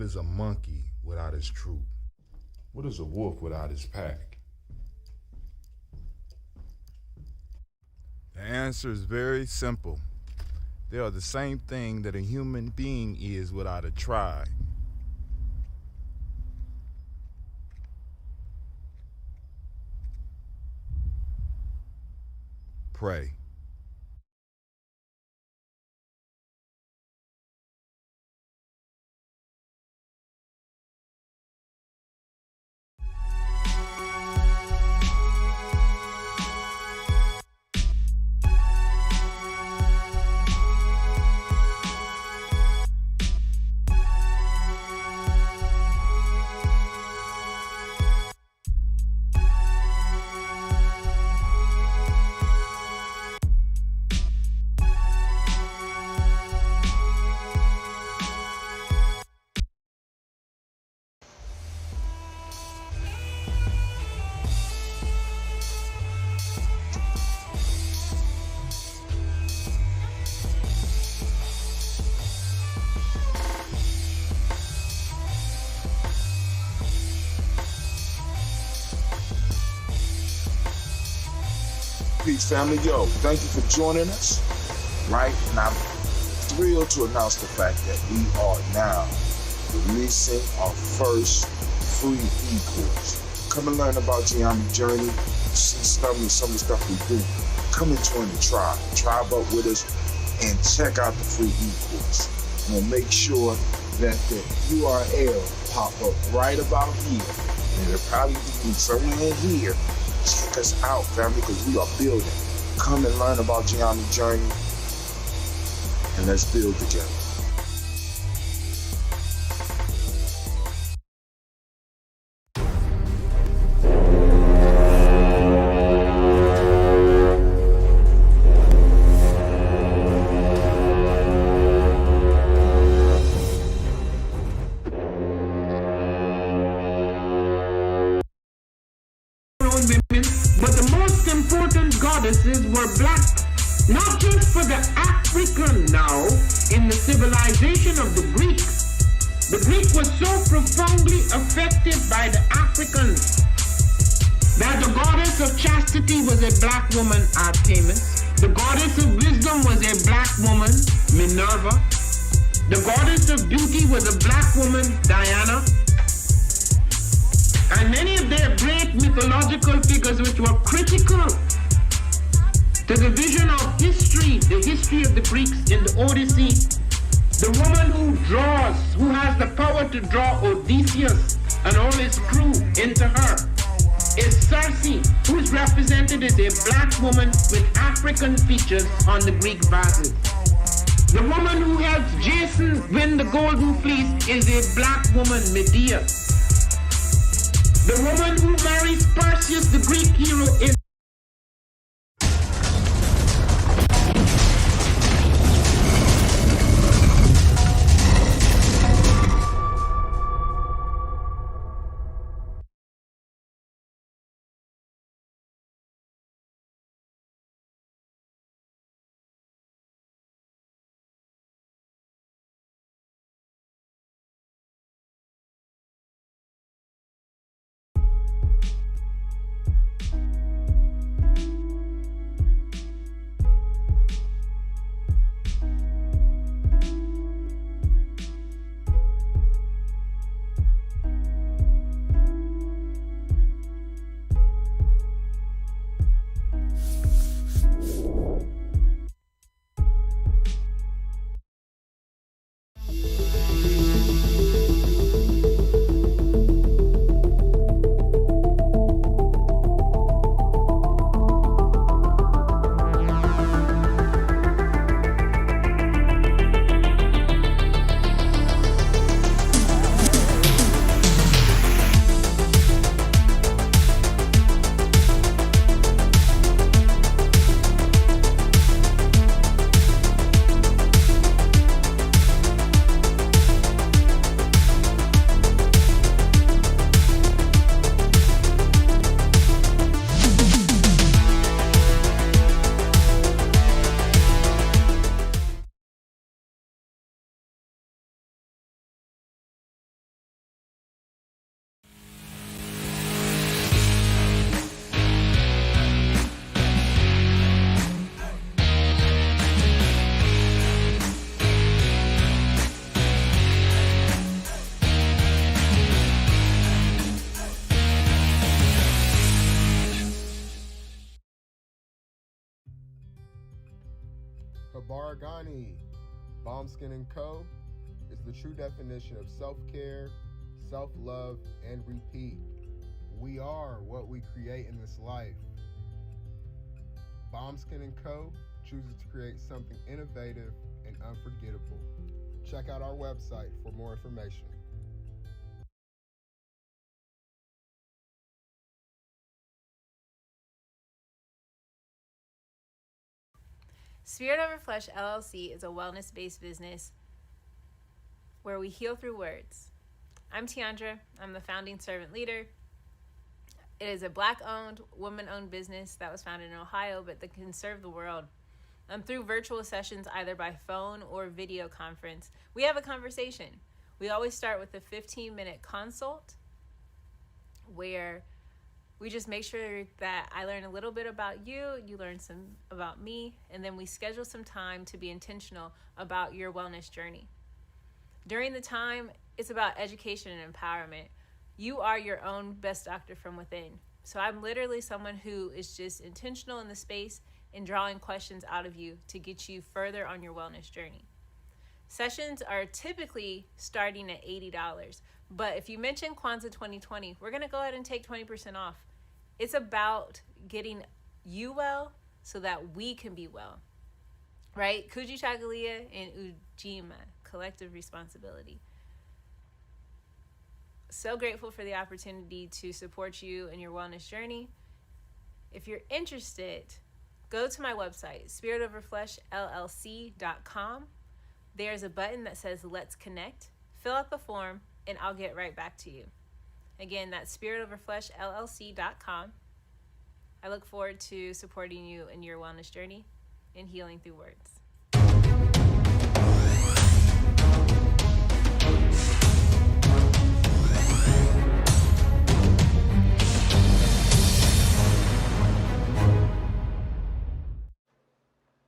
is a monkey without his troop? What is a wolf without his pack? The answer is very simple. They are the same thing that a human being is without a tribe. Pray. Peace, family. Yo, thank you for joining us. Right? And I'm thrilled to announce the fact that we are now releasing our first free e-course. Come and learn about Ujamaa journey, see some of the stuff we do. Come and join the tribe. Tribe up with us and check out the free e-course. We'll make sure that the URL pop up right about here. And it'll probably be somewhere in here. Check us out, family, because we are building. Come and learn about Ujamaa journey, and let's build together. Women, but the most important goddesses were black, not just for the African now in the civilization of the Greeks. The Greek was so profoundly affected by the Africans that the goddess of chastity was a black woman, Artemis. The goddess of wisdom was a black woman, Minerva. The goddess of beauty was a black woman, Diana. And many of their great mythological figures which were critical to the vision of history, the history of the Greeks in the Odyssey, the woman who draws, who has the power to draw Odysseus and all his crew into her, is Circe, who is represented as a black woman with African features on the Greek vases. The woman who helps Jason win the Golden Fleece is a black woman, Medea. The woman who marries Perseus, the Greek hero, is Bargani. Balm Skin & Co. is the true definition of self-care, self-love, and repeat. We are what we create in this life. Balm Skin & Co. chooses to create something innovative and unforgettable. Check out our website for more information. Spirit Over Flesh LLC is a wellness-based business where we heal through words. I'm Tiandra. I'm the founding servant leader. It is a Black-owned, woman-owned business that was founded in Ohio, but that can serve the world. Through virtual sessions, either by phone or video conference, we have a conversation. We always start with a 15-minute consult where we just make sure that I learn a little bit about you, you learn some about me, and then we schedule some time to be intentional about your wellness journey. During the time, it's about education and empowerment. You are your own best doctor from within. So I'm literally someone who is just intentional in the space and drawing questions out of you to get you further on your wellness journey. Sessions are typically starting at $80, but if you mention Kwanzaa 2020, we're gonna go ahead and take 20% off. It's about getting you well so that we can be well, right? Kujichagulia and Ujamaa, collective responsibility. So grateful for the opportunity to support you in your wellness journey. If you're interested, go to my website, spiritoverfleshllc.com. There's a button that says Let's Connect. Fill out the form and I'll get right back to you. Again, that's spiritoverfleshllc.com. I look forward to supporting you in your wellness journey and healing through words.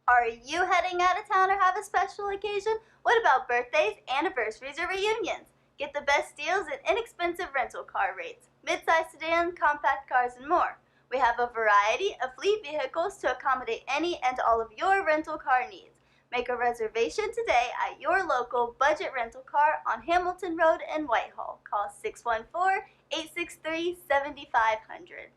Are you heading out of town or have a special occasion? What about birthdays, anniversaries, or reunions? Get the best deals and inexpensive rental car rates, mid-size sedans, compact cars, and more. We have a variety of fleet vehicles to accommodate any and all of your rental car needs. Make a reservation today at your local budget rental car on Hamilton Road in Whitehall. Call 614-863-7500.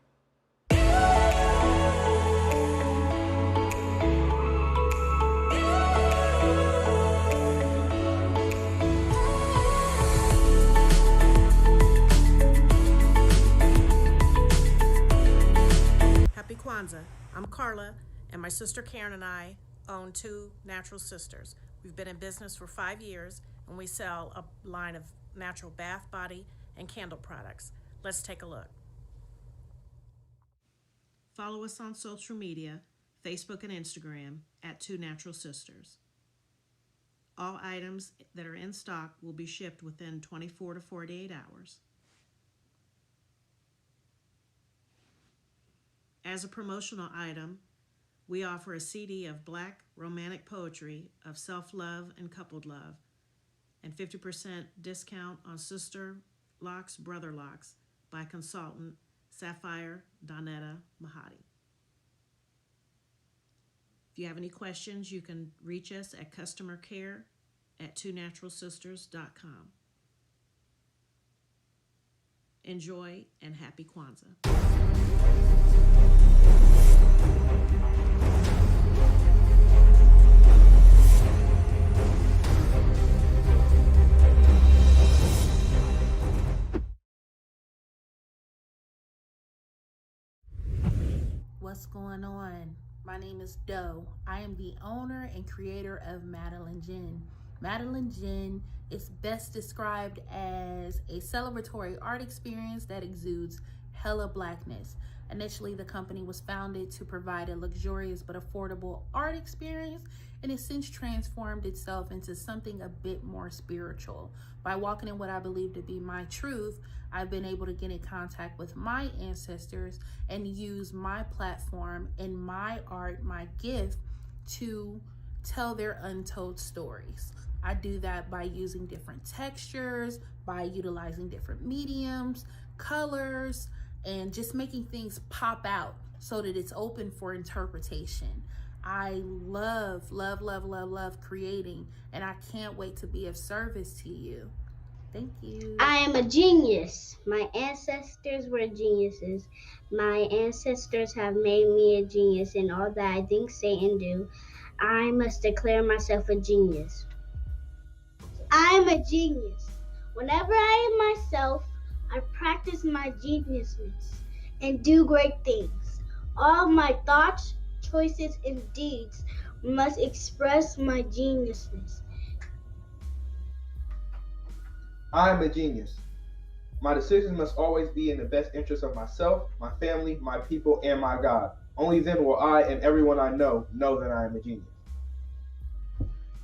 Happy Kwanzaa. I'm Carla, and my sister Karen and I own Two Natural Sisters. We've been in business for 5 years, and we sell a line of natural bath, body, and candle products. Let's take a look. Follow us on social media, Facebook and Instagram, at Two Natural Sisters. All items that are in stock will be shipped within 24 to 48 hours. As a promotional item, we offer a CD of Black romantic poetry of self-love and coupled love, and 50% discount on Sister Locks, Brother Locks by consultant Sapphire Donetta Mahadi. If you have any questions, you can reach us at customercare@twonaturalsisters.com. Enjoy and happy Kwanzaa. What's going on? My name is Doe. I am the owner and creator of Madeline Gin. Madeline Gin is best described as a celebratory art experience that exudes hella blackness. Initially, the company was founded to provide a luxurious but affordable art experience, and it's since transformed itself into something a bit more spiritual. By walking in what I believe to be my truth, I've been able to get in contact with my ancestors and use my platform and my art, my gift, to tell their untold stories. I do that by using different textures, by utilizing different mediums, colors, and just making things pop out so that it's open for interpretation. I love, love, love, love, love creating, and I can't wait to be of service to you. Thank you. I am a genius. My ancestors were geniuses. My ancestors have made me a genius in all that I think, say, and do. I must declare myself a genius. I am a genius. Whenever I am myself, I practice my geniusness and do great things. All my thoughts, choices, and deeds must express my geniusness. I am a genius. My decisions must always be in the best interest of myself, my family, my people, and my God. Only then will I and everyone I know that I am a genius.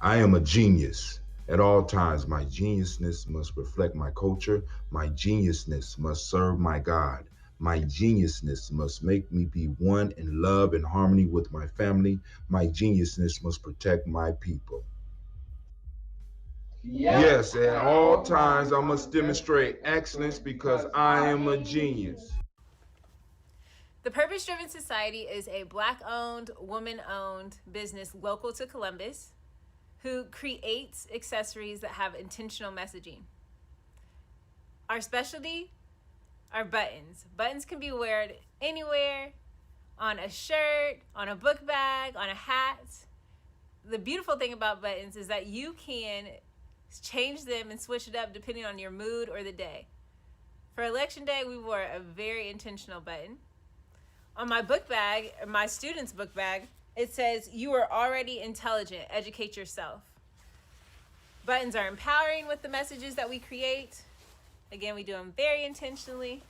I am a genius. At all times, my geniusness must reflect my culture. My geniusness must serve my God. My geniusness must make me be one in love and harmony with my family. My geniusness must protect my people. Yes, at all times, I must demonstrate excellence because I am a genius. The Purpose Driven Society is a Black-owned, woman-owned business local to Columbus who creates accessories that have intentional messaging. Our specialty are buttons. Buttons can be worn anywhere, on a shirt, on a book bag, on a hat. The beautiful thing about buttons is that you can change them and switch it up depending on your mood or the day. For election day, we wore a very intentional button. On my book bag, my student's book bag, it says, "You are already intelligent, educate yourself." Buttons are empowering with the messages that we create. Again, we do them very intentionally.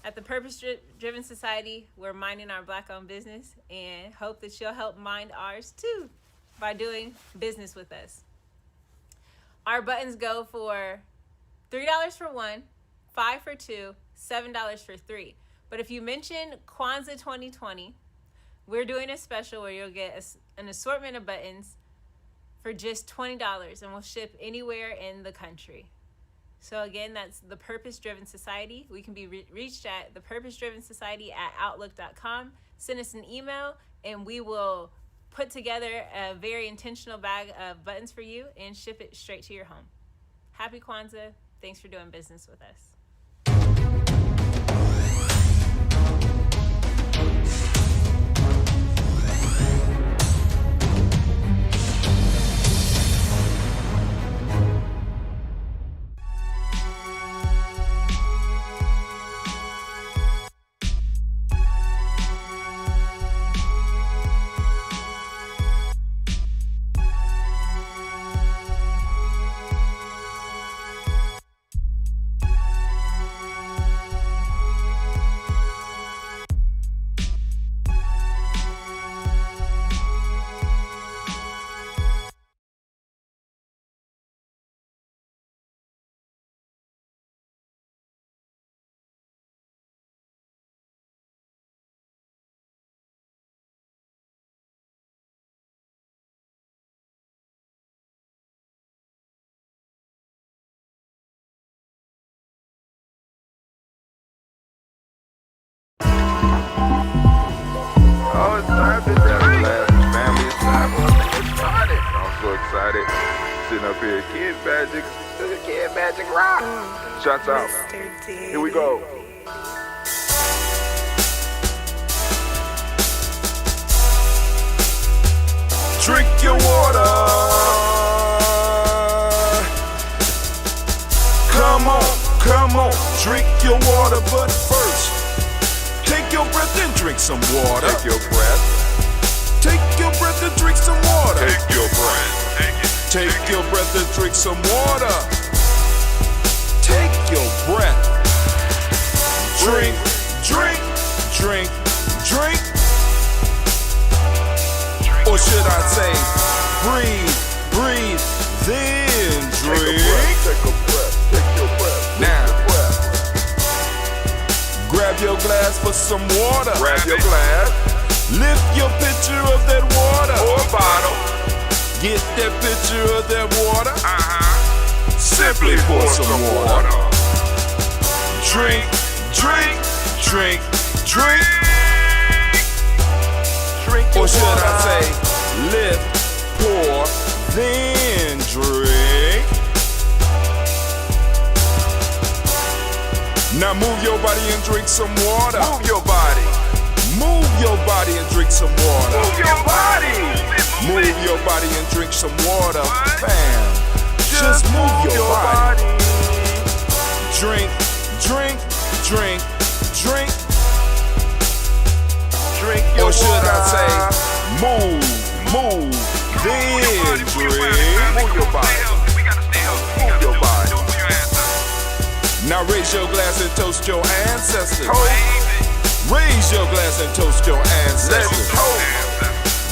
At the Purpose Driven Society, we're minding our Black-owned business and hope that you'll help mind ours too by doing business with us. Our buttons go for $3 for one, $5 for two, $7 for three. But if you mention Kwanzaa 2020, we're doing a special where you'll get an assortment of buttons for just $20, and we'll ship anywhere in the country. So again, that's the Purpose Driven Society. We can be reached at thepurposedrivensociety@outlook.com. Send us an email, and we will put together a very intentional bag of buttons for you and ship it straight to your home. Happy Kwanzaa. Thanks for doing business with us. Oh, it's time to drink. Family, it's time for us to get started. I'm so excited. Sitting up here, Kid Magic, Kid Magic Rock. Shots out. Here we go. Drink your water. Come on, drink your water, but first, take your breath and drink some water. Take your breath. Take your breath and drink some water. Take your breath. Take your breath and drink some water. Take your breath. Drink, drink, drink, drink. Or should I say, breathe, breathe, then drink. Take a breath, take your breath. Now, grab your glass for some water. Grab your glass. Lift your pitcher of that water. Or a bottle. Get that pitcher of that water. Simply pour some water. Drink, drink, drink, drink. Drink Or should I say, lift, pour, then drink? Now move your body and drink some water. Move your body. Move your body and drink some water. Move your body. Move your body and drink some water. Bam. Just move your body. Drink, drink, drink, drink. Drink your Or should water. I say, move, then drink. Move your body. Move your body. Now raise your glass and toast your ancestors. Raise your glass and toast your ancestors.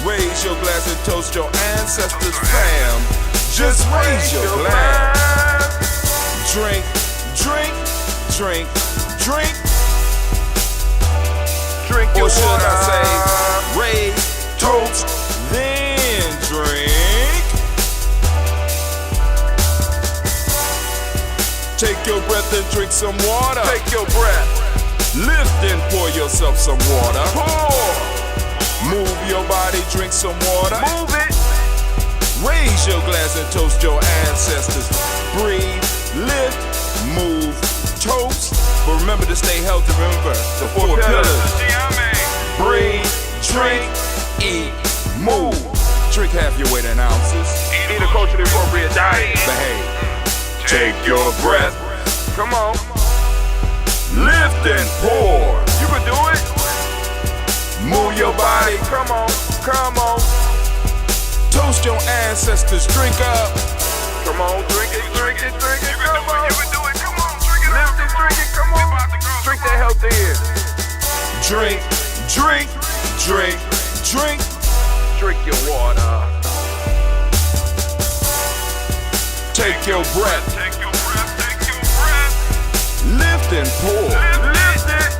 Raise your glass and toast your ancestors, fam. Just raise your glass. Drink, drink, drink, drink. Drink your Or should water. I say, raise, toast, then drink. Take your breath and drink some water. Take your breath. Lift and pour yourself some water. Pour. Move your body, drink some water. Move it. Raise your glass and toast your ancestors. Breathe, lift, move, toast. But remember to stay healthy. Remember the four pillars. Breathe, drink, eat, move. Drink half your weight in ounces. Eat a culturally appropriate diet. Behave. Take your breath. Come on. Lift and pour. You can do it. Move your body. Come on. Come on. Toast your ancestors. Drink up. Come on. Drink it. Drink it. Drink it. Come on. You can do it. Come on. Drink it. Lift it. Drink it. Come on. Drink that health in. Drink, drink, drink, drink. Drink your water. Take your breath. Take your breath. Take your breath. Lift and pour. Lift it.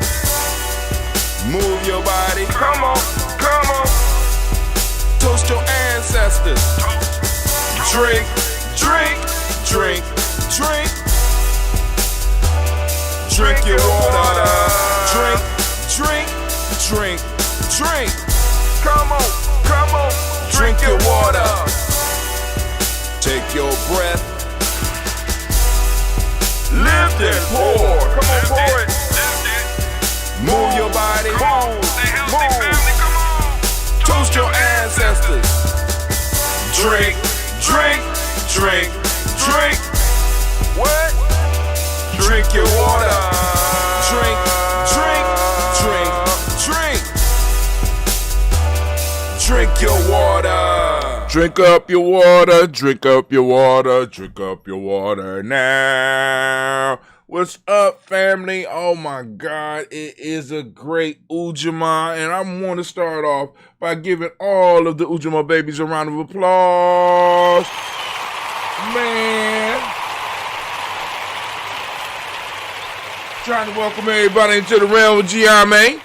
Move your body. Come on. Come on. Toast your ancestors. Drink, drink, drink, drink. Drink your water. Drink, drink, drink, drink. Come on. Come on. Drink your water. Take your breath. Lift and pour. Come on, pour it. Move your body. Move. Come on. Toast your ancestors. Drink, drink, drink, drink. What? Drink your water. Drink, drink, drink, drink. Drink your water. Drink up your water. Drink up your water. Drink up your water now. What's up, family? Oh my God, it is a great Ujamaa, and I want to start off by giving all of the Ujamaa babies a round of applause. Man. Trying to welcome everybody into the realm of Ujamaa.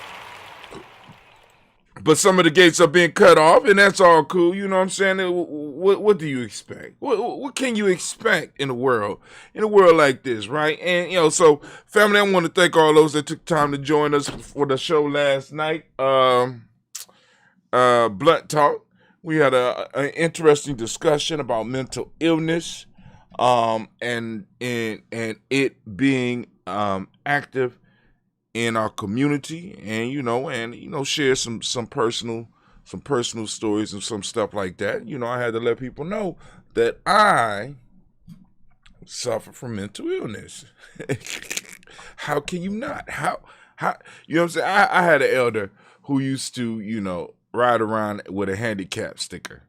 But some of the gates are being cut off, and that's all cool. You know what I'm saying? What do you expect? What can you expect in a world like this, right? And, so, family, I want to thank all those that took time to join us for the show last night. Blunt Talk. We had an interesting discussion about mental illness, and it being active in our community, and share some personal stories and some stuff like that. I had to let people know that I suffer from mental illness. How can you not? How you know what I'm saying? I had an elder who used to, ride around with a handicap sticker.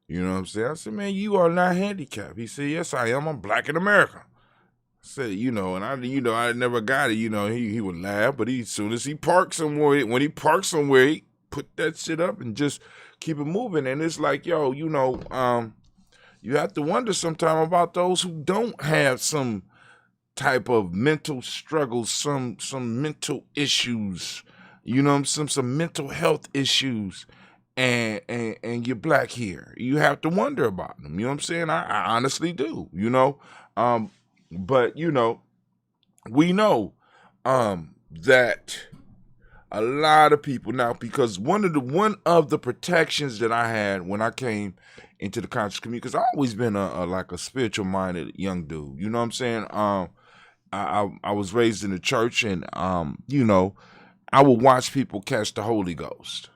You know what I'm saying? I said, man, you are not handicapped. He said, yes, I am. I'm black in America. Said, and I never got it, he would laugh, but as soon as he parked somewhere, he put that shit up and just keep it moving. And it's like, you have to wonder sometime about those who don't have some type of mental struggles, some mental issues, some mental health issues, and you're black here. You have to wonder about them. You know what I'm saying? I honestly do, But, we know that A lot of people now, because one of the protections that I had when I came into the conscious community, because I've always been a spiritual minded young dude. You know what I'm saying? I was raised in the church, and I would watch people catch the Holy Ghost.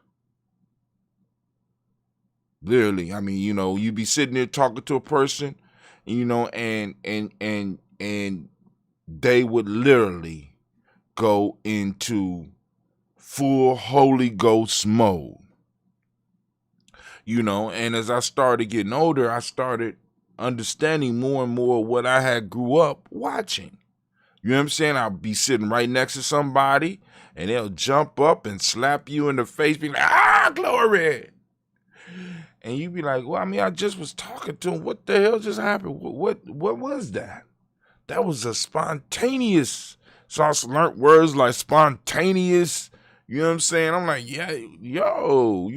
Literally, I mean, you'd be sitting there talking to a person, and they would literally go into full Holy Ghost mode. And as I started getting older, I started understanding more and more what I had grew up watching. You know what I'm saying? I'll be sitting right next to somebody, and they'll jump up and slap you in the face, be like, glory. And you be like, well, I mean, I just was talking to him. What the hell just happened? What was that? That was a spontaneous. So I learned words like spontaneous. You know what I'm saying? I'm like, yeah, yo,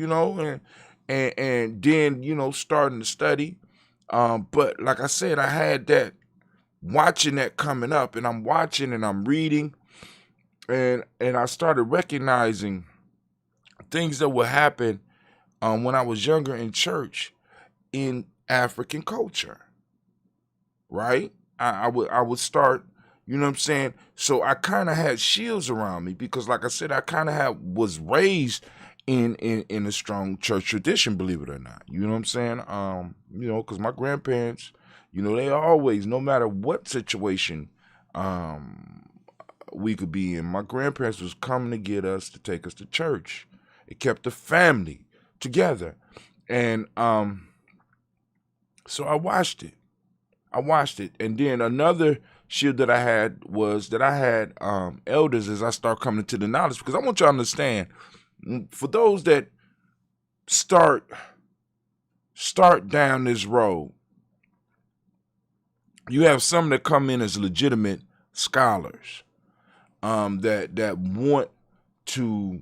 and then, starting to study. But like I said, I had that, watching that coming up, and I'm watching and I'm reading, and I started recognizing things that would happen when I was younger in church in African culture, right? I would start, you know what I'm saying? So I kind of had shields around me because, like I said, I kind of was raised in a strong church tradition, believe it or not. You know what I'm saying? Because my grandparents, they always, no matter what situation we could be in, my grandparents was coming to get us to take us to church. It kept the family together. And so I watched it. And then another shield that I had was that I had elders as I start coming to the knowledge, because I want you to understand, for those that start down this road, you have some that come in as legitimate scholars that want to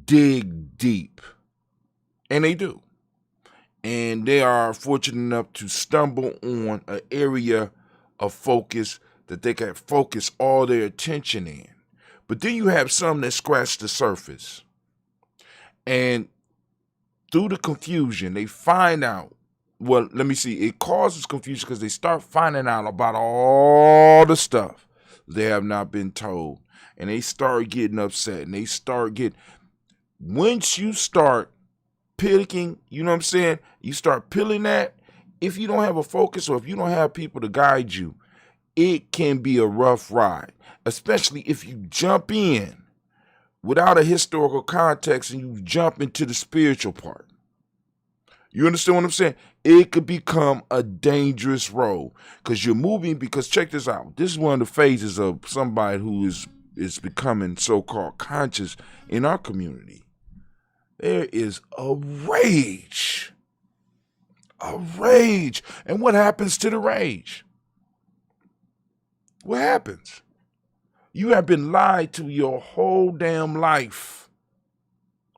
dig deep, and they do. And they are fortunate enough to stumble on an area of focus that they can focus all their attention in. But then you have some that scratch the surface. And through the confusion, they find out, it causes confusion because they start finding out about all the stuff they have not been told. And they start getting upset, and once you start picking, you know what I'm saying? You start peeling that. If you don't have a focus, or if you don't have people to guide you, it can be a rough ride, especially if you jump in without a historical context and you jump into the spiritual part. You understand what I'm saying? It could become a dangerous road because you're moving. Because check this out. This is one of the phases of somebody who is becoming so-called conscious in our community. There is a rage. And what happens to the rage? What happens? You have been lied to your whole damn life.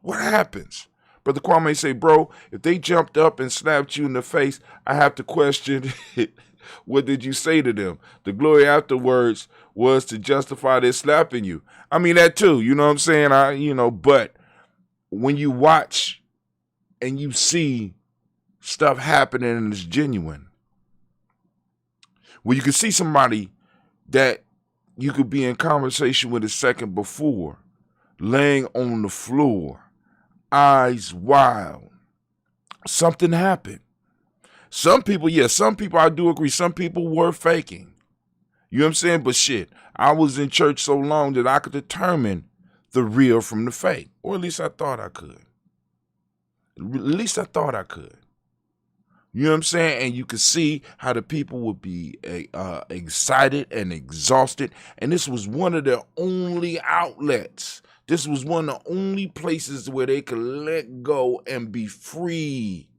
What happens? Brother Kwame say, bro, if they jumped up and slapped you in the face, I have to question what did you say to them? The glory afterwards was to justify their slapping you. I mean, that too, you know what I'm saying? But when you watch and you see stuff happening and it's genuine, well, you can see somebody that you could be in conversation with a second before, laying on the floor, eyes wide. Something happened. Some people, I do agree, some people were faking. You know what I'm saying? But shit, I was in church so long that I could determine the real from the fake. Or at least I thought I could. You know what I'm saying? And you could see how the people would be excited and exhausted. And this was one of their only outlets. This was one of the only places where they could let go and be free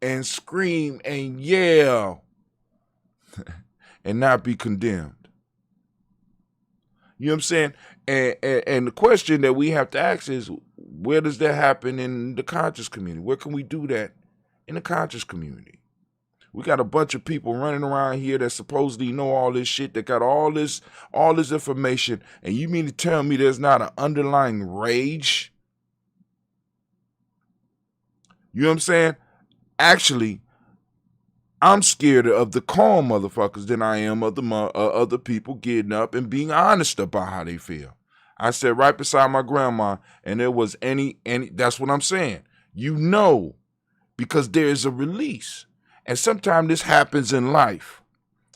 and scream and yell and not be condemned. You know what I'm saying? And the question that we have to ask is, where does that happen in the conscious community? Where can we do that in the conscious community? We got a bunch of people running around here that supposedly know all this shit, that got all this information, and you mean to tell me there's not an underlying rage? You know what I'm saying? Actually, I'm scared of the calm motherfuckers than I am of the other people getting up and being honest about how they feel. I sat right beside my grandma, and there was any. That's what I'm saying. You know, because there is a release, and sometimes this happens in life.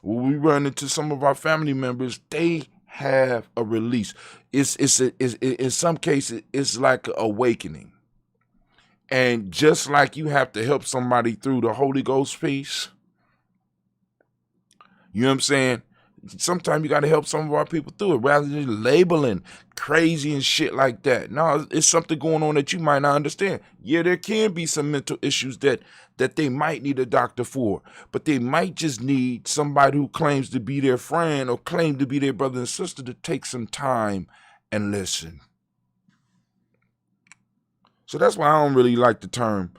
When we run into some of our family members, they have a release. It's in some cases it's like an awakening, and just like you have to help somebody through the Holy Ghost piece. You know what I'm saying? Sometimes you got to help some of our people through it rather than labeling crazy and shit like that. No, it's something going on that you might not understand. Yeah, there can be some mental issues that they might need a doctor for, but they might just need somebody who claims to be their friend or claim to be their brother and sister to take some time and listen. So that's why I don't really like the term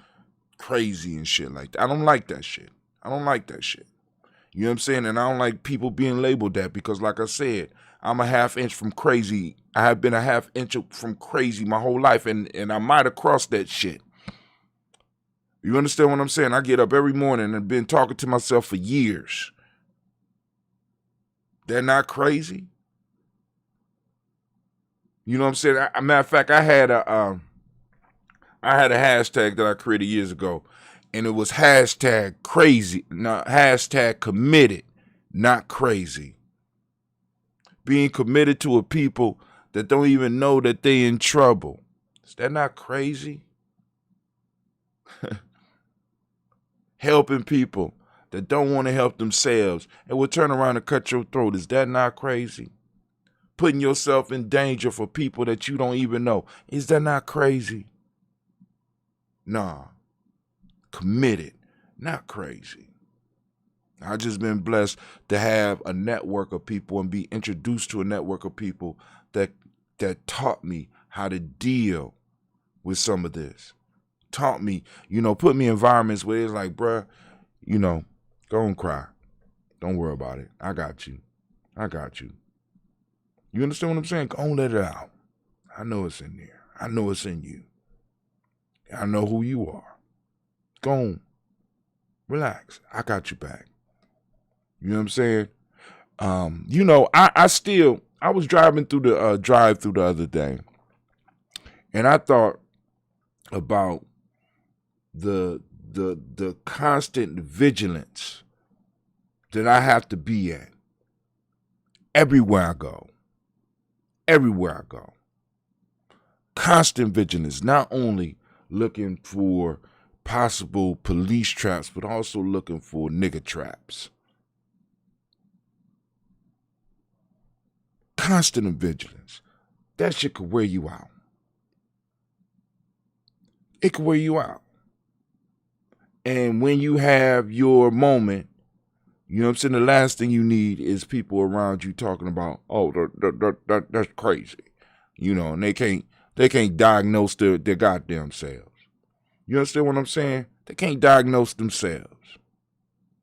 crazy and shit like that. I don't like that shit. I don't like that shit. You know what I'm saying? And I don't like people being labeled that because, like I said, I'm a half inch from crazy. I have been a half inch from crazy my whole life, and I might have crossed that shit. You understand what I'm saying? I get up every morning and been talking to myself for years. They're not crazy. You know what I'm saying? Matter of fact, I had a hashtag that I created years ago. And it was hashtag crazy, not hashtag committed, not crazy. Being committed to a people that don't even know that they in trouble. Is that not crazy? Helping people that don't want to help themselves and will turn around and cut your throat. Is that not crazy? Putting yourself in danger for people that you don't even know. Is that not crazy? Nah. Committed, not crazy. I've just been blessed to have a network of people and be introduced to a network of people that taught me how to deal with some of this. Taught me, put me in environments where it's like, bruh, go and cry. Don't worry about it. I got you. I got you. You understand what I'm saying? Go and let it out. I know it's in there. I know it's in you. I know who you are. Go on. Relax. I got you back. You know what I'm saying? I was driving through the drive-through the other day, and I thought about the constant vigilance that I have to be at everywhere I go. Everywhere I go. Constant vigilance, not only looking for possible police traps, but also looking for nigga traps. Constant vigilance. That shit could wear you out. It could wear you out. And when you have your moment, you know what I'm saying, the last thing you need is people around you talking about, oh, that's crazy. And they can't diagnose their goddamn selves. You understand what I'm saying? They can't diagnose themselves.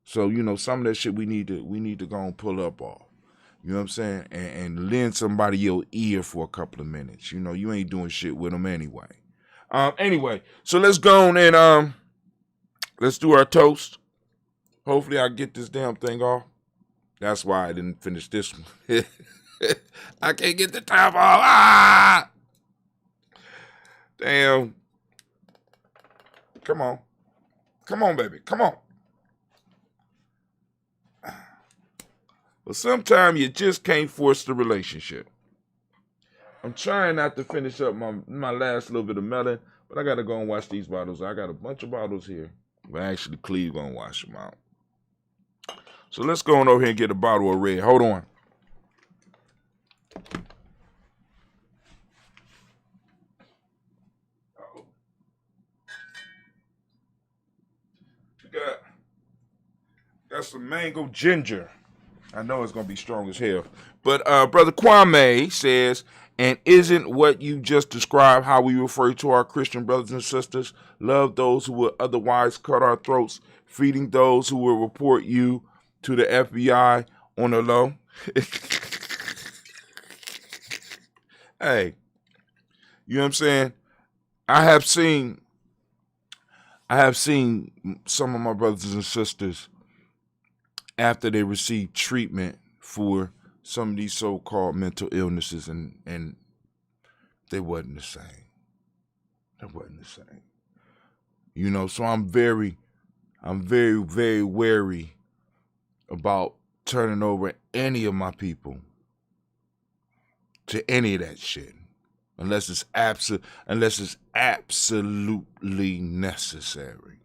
So, some of that shit we need to go and pull up off. You know what I'm saying? And lend somebody your ear for a couple of minutes. You ain't doing shit with them anyway. Anyway, so let's go on and let's do our toast. Hopefully I get this damn thing off. That's why I didn't finish this one. I can't get the top off. Ah! Damn. Come on. Come on, baby. Come on. But sometimes you just can't force the relationship. I'm trying not to finish up my last little bit of melon, but I got to go and wash these bottles. I got a bunch of bottles here. But actually, Cleve going to wash them out. So let's go on over here and get a bottle of red. Hold on. Got some mango ginger. I know it's going to be strong as hell. But Brother Kwame says, And isn't what you just described how we refer to our Christian brothers and sisters? Love those who would otherwise cut our throats, feeding those who will report you to the FBI on the low. Hey, you know what I'm saying? I have seen some of my brothers and sisters after they received treatment for some of these so-called mental illnesses, and they wasn't the same. They wasn't the same. You know, so I'm very, very wary about turning over any of my people to any of that shit. Unless it's absolutely necessary.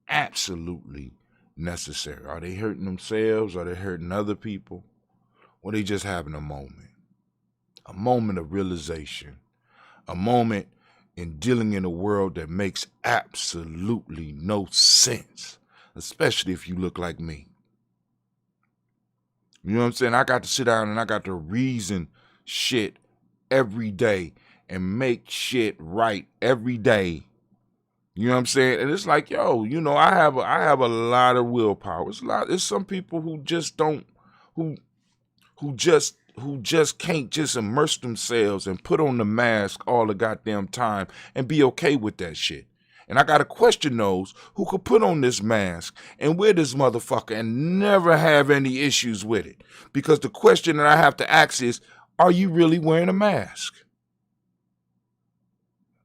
Absolutely necessary. Are they hurting themselves? Are they hurting other people? Or they just having a moment of realization, a moment in dealing in a world that makes absolutely no sense, especially if you look like me. You know what I'm saying? I got to sit down and I got to reason shit every day and make shit right every day. You know what I'm saying? And it's like, yo, you know, I have a lot of willpower. It's some people who just don't, who just can't just immerse themselves and put on the mask all the goddamn time and be okay with that shit. And I gotta question those who could put on this mask and wear this motherfucker and never have any issues with it. Because the question that I have to ask is, are you really wearing a mask?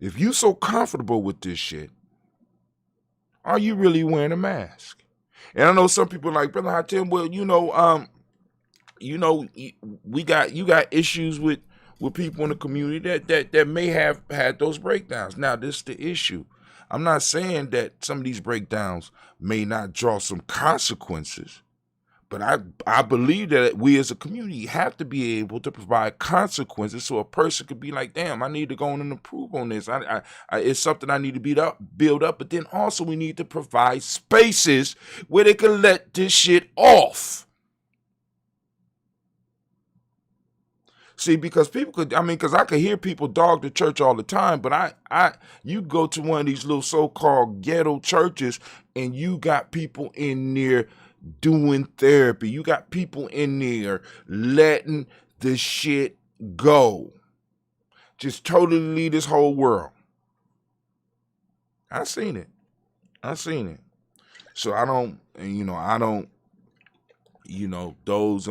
If you so comfortable with this shit, are you really wearing a mask? And I know some people like, Brother Hatem, well, you got issues with people in the community that may have had those breakdowns. Now, this is the issue. I'm not saying that some of these breakdowns may not draw some consequences, but I believe that we as a community have to be able to provide consequences so a person could be like, damn, I need to go on and improve on this. It's something I need to build up, but then also we need to provide spaces where they can let this shit off. See, because because I could hear people dog the church all the time, but you go to one of these little so-called ghetto churches and you got people in there doing therapy. You got people in there letting the shit go. Just totally leave this whole world. I seen it. So those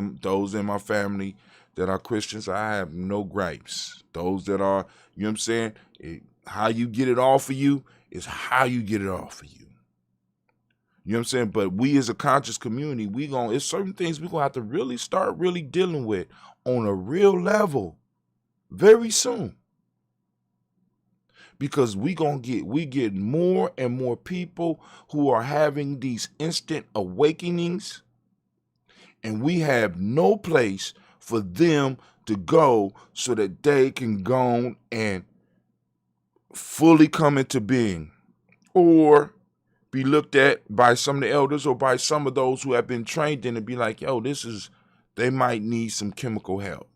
in my family that are Christians, I have no gripes. Those that are, you know what I'm saying, how you get it off of you is how you get it off of you. You know what I'm saying? But we as a conscious community, it's certain things we're going to have to really start really dealing with on a real level very soon. Because we get more and more people who are having these instant awakenings, and we have no place for them to go so that they can go and fully come into being or be looked at by some of the elders or by some of those who have been trained in and be like, yo, they might need some chemical help.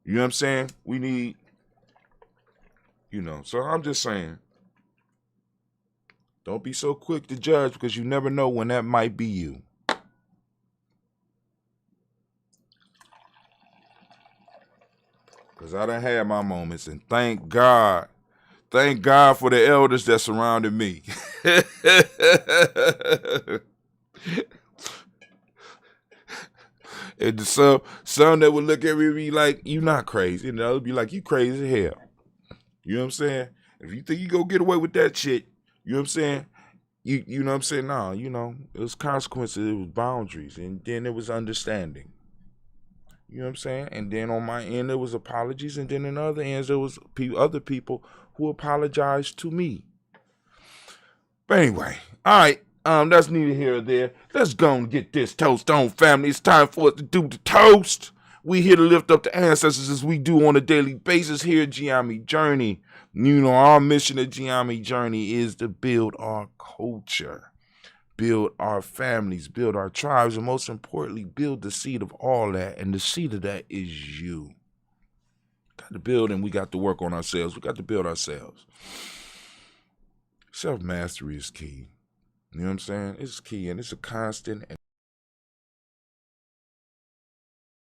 You know what I'm saying? We need, so I'm just saying, don't be so quick to judge because you never know when that might be you. Because I done had my moments, and thank God for the elders that surrounded me. And some that would look at me and be like, you not crazy. And the other be like, you crazy as hell. You know what I'm saying? If you think you go get away with that shit, you know what I'm saying? You know what I'm saying? No, it was consequences, it was boundaries, and then it was understanding. You know what I'm saying? And then on my end, there was apologies. And then in other ends, there was other people who apologized to me. But anyway, all right. That's neither here or there. Let's go and get this toast on, family. It's time for us to do the toast. We here to lift up the ancestors as we do on a daily basis here at Ujamaa Journey. Our mission at Ujamaa Journey is to build our culture. build our families, build our tribes, and most importantly, build the seed of all that. And the seed of that is you. Got to build, and we got to work on ourselves. We got to build ourselves. Self-mastery is key. You know what I'm saying? It's key, and it's a constant. And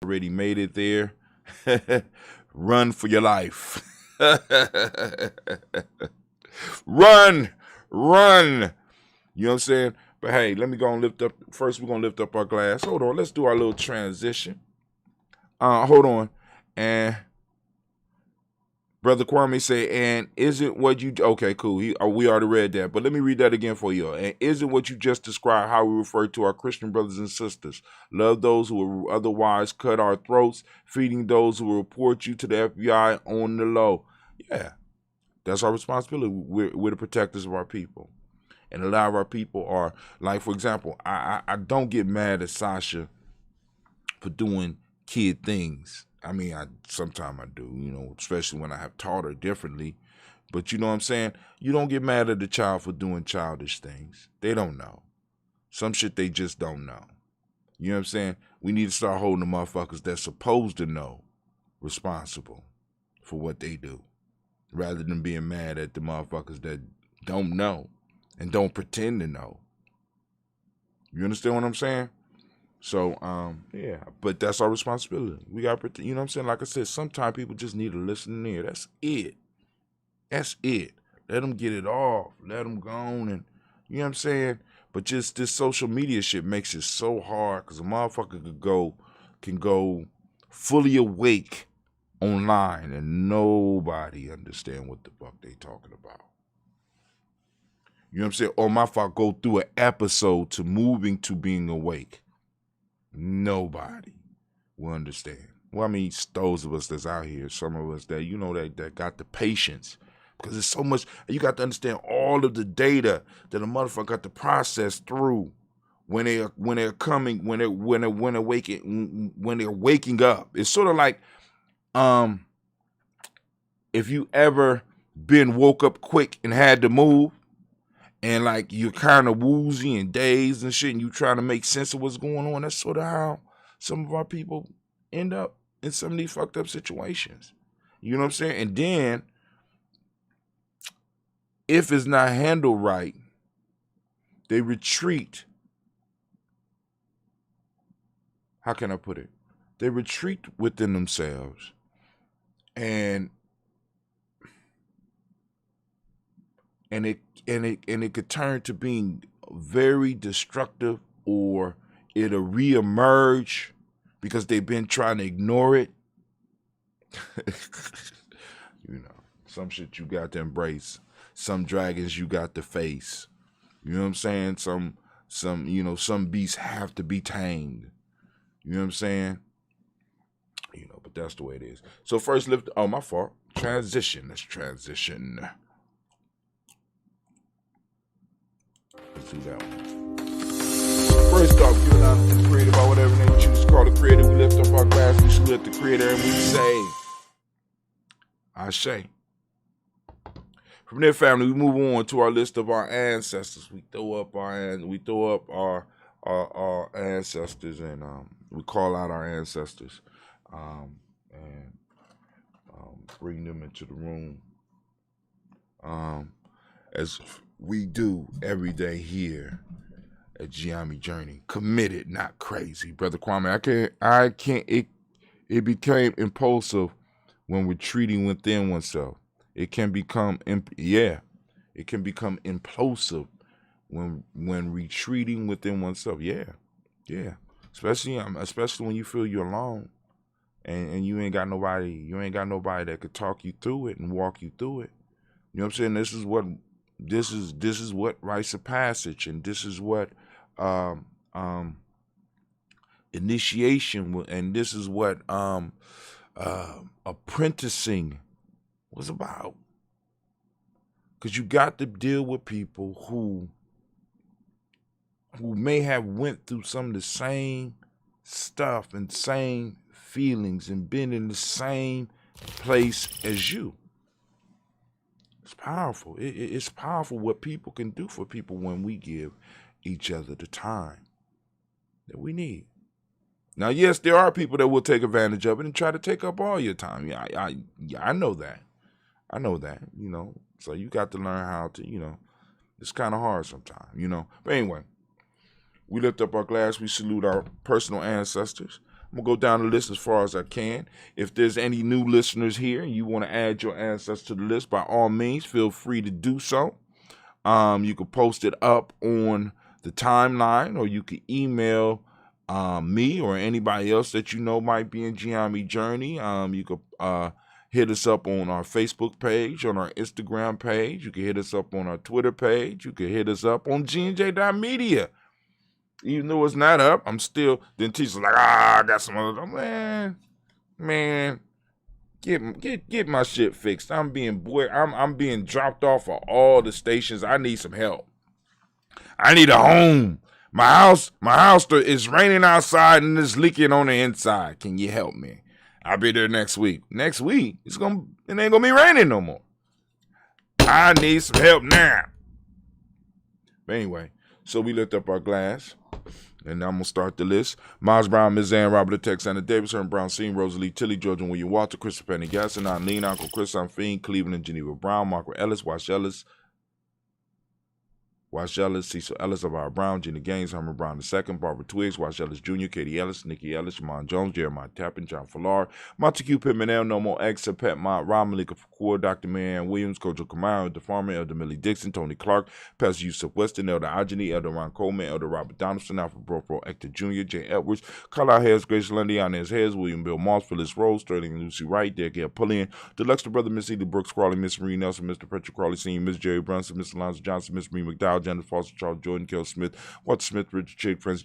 already made it there. Run for your life. Run. You know what I'm saying? But hey, let me go and lift up. First, we're going to lift up our glass. Hold on. Let's do our little transition. Hold on. And Brother Kwame say, and isn't what you... Okay, cool. We already read that. But let me read that again for you. And isn't what you just described how we refer to our Christian brothers and sisters? Love those who will otherwise cut our throats, feeding those who will report you to the FBI on the low. Yeah, that's our responsibility. We're the protectors of our people. And a lot of our people are, like, for example, I don't get mad at Sasha for doing kid things. I mean, sometimes I do, you know, especially when I have taught her differently. But you know what I'm saying? You don't get mad at the child for doing childish things. They don't know. Some shit they just don't know. You know what I'm saying? We need to start holding the motherfuckers that's supposed to know responsible for what they do, rather than being mad at the motherfuckers that don't know and don't pretend to know. You understand what I'm saying? So, yeah, but that's our responsibility. We got to, you know what I'm saying? Like I said, sometimes people just need to listen in. That's it. Let them get it off. Let them go on, and you know what I'm saying? But just this social media shit makes it so hard, because a motherfucker can go fully awake online and nobody understand what the fuck they talking about. You know what I'm saying? Or my fuck go through an episode to moving to being awake. Nobody will understand. Well, I mean, those of us that's out here, some of us that, you know, that got the patience, because it's so much. You got to understand all of the data that a motherfucker got to process through when they're waking up. It's sort of like, if you ever been woke up quick and had to move, and like you're kind of woozy and dazed and shit, and you trying to make sense of what's going on. That's sort of how some of our people end up in some of these fucked up situations. You know what I'm saying? And then, if it's not handled right, they retreat. How can I put it? They retreat within themselves, and it could turn to being very destructive, or it'll reemerge because they've been trying to ignore it. You know, some shit you got to embrace. Some dragons you got to face. You know what I'm saying? Some beasts have to be tamed. You know what I'm saying? You know, but that's the way it is. So first my fault. Transition. Let's transition. Let's do that one. First off, giving out to the creator by whatever name you choose to call the creator. We lift up our glass, we salute the creator, and we say, Ashe. From there, family, we move on to our list of our ancestors. We throw up our ancestors, and we call out our ancestors, and bring them into the room, as we do every day here at Ujamaa Journey. Committed, not crazy, Brother Kwame. I can't. It became impulsive when retreating within oneself. It can become implosive when retreating within oneself. Yeah. Especially when you feel you're alone, and you ain't got nobody that could talk you through it and walk you through it. You know what I'm saying? This is what rites of passage, and this is what initiation, and this is what apprenticing was about. Because you got to deal with people who may have went through some of the same stuff and same feelings and been in the same place as you. It's powerful. It's powerful what people can do for people when we give. each other the time that we need. Now, yes, there are people that will take advantage of it and try to take up all your time. Yeah, I know that. I know that, So you got to learn how to, it's kind of hard sometimes, But anyway, we lift up our glass. We salute our personal ancestors. I'm going to go down the list as far as I can. If there's any new listeners here and you want to add your ancestors to the list, by all means, feel free to do so. You can post it up on the timeline, or you can email me or anybody else that you know might be in Ujamaa Journey. You could hit us up on our Facebook page, on our Instagram page. You can hit us up on our Twitter page. You can hit us up on GNJ.media. Even though it's not up, I'm still. Then teachers like, I got some other. Man, get my shit fixed. I'm being dropped off of all the stations. I need some help. I need a home. My house is raining outside and it's leaking on the inside. Can you help me? I'll be there next week. Next week, it ain't gonna be raining no more. I need some help now. But anyway, so we lift up our glass. And I'm going to start the list. Miles Brown, Ms. Ann, Robert Tex, Anna Davis, Herm Brown, Sean, Rosalie, Tilly, George, and William Walter, Christopher Penny, Gasson, Eileen, Uncle Chris, Fiend, Cleveland, Geneva Brown, Margaret Ellis, Wash Ellis, Cecil Ellis, Elvira Brown, Jenny Gaines, Herman Brown II, Barbara Twiggs, Wash Ellis Jr., Katie Ellis, Nikki Ellis, Shimon Jones, Jeremiah Tappan, John Fallar, Montague Pittman, El Nomo X, Pet Mott, Ron Malika Fakur, Dr. Marianne Williams, Kojo Kamara, The Farmer, Elder Millie Dixon, Tony Clark, Pastor Yusuf Weston, Elder Ajani, Elder Ron Coleman, Elder Robert Donaldson, Alfred Brofro, Hector Jr., Jay Edwards, Carlisle Harris, Grace Lundy, Inez Harris, William Bill Moss, Phyllis Rose, Sterling and Lucy Wright, Derek L. Pullian, Deluxeter Brother, Miss Edie Brooks Crawley, Miss Marie Nelson, Mr. Patrick Crawley Sr., Miss Jerry Brunson, Miss Alonzo Johnson, Miss Marie McDowell, Jennifer Foster, Charles Jordan, Kel Smith, Walter Smith, Richard Chick, Francis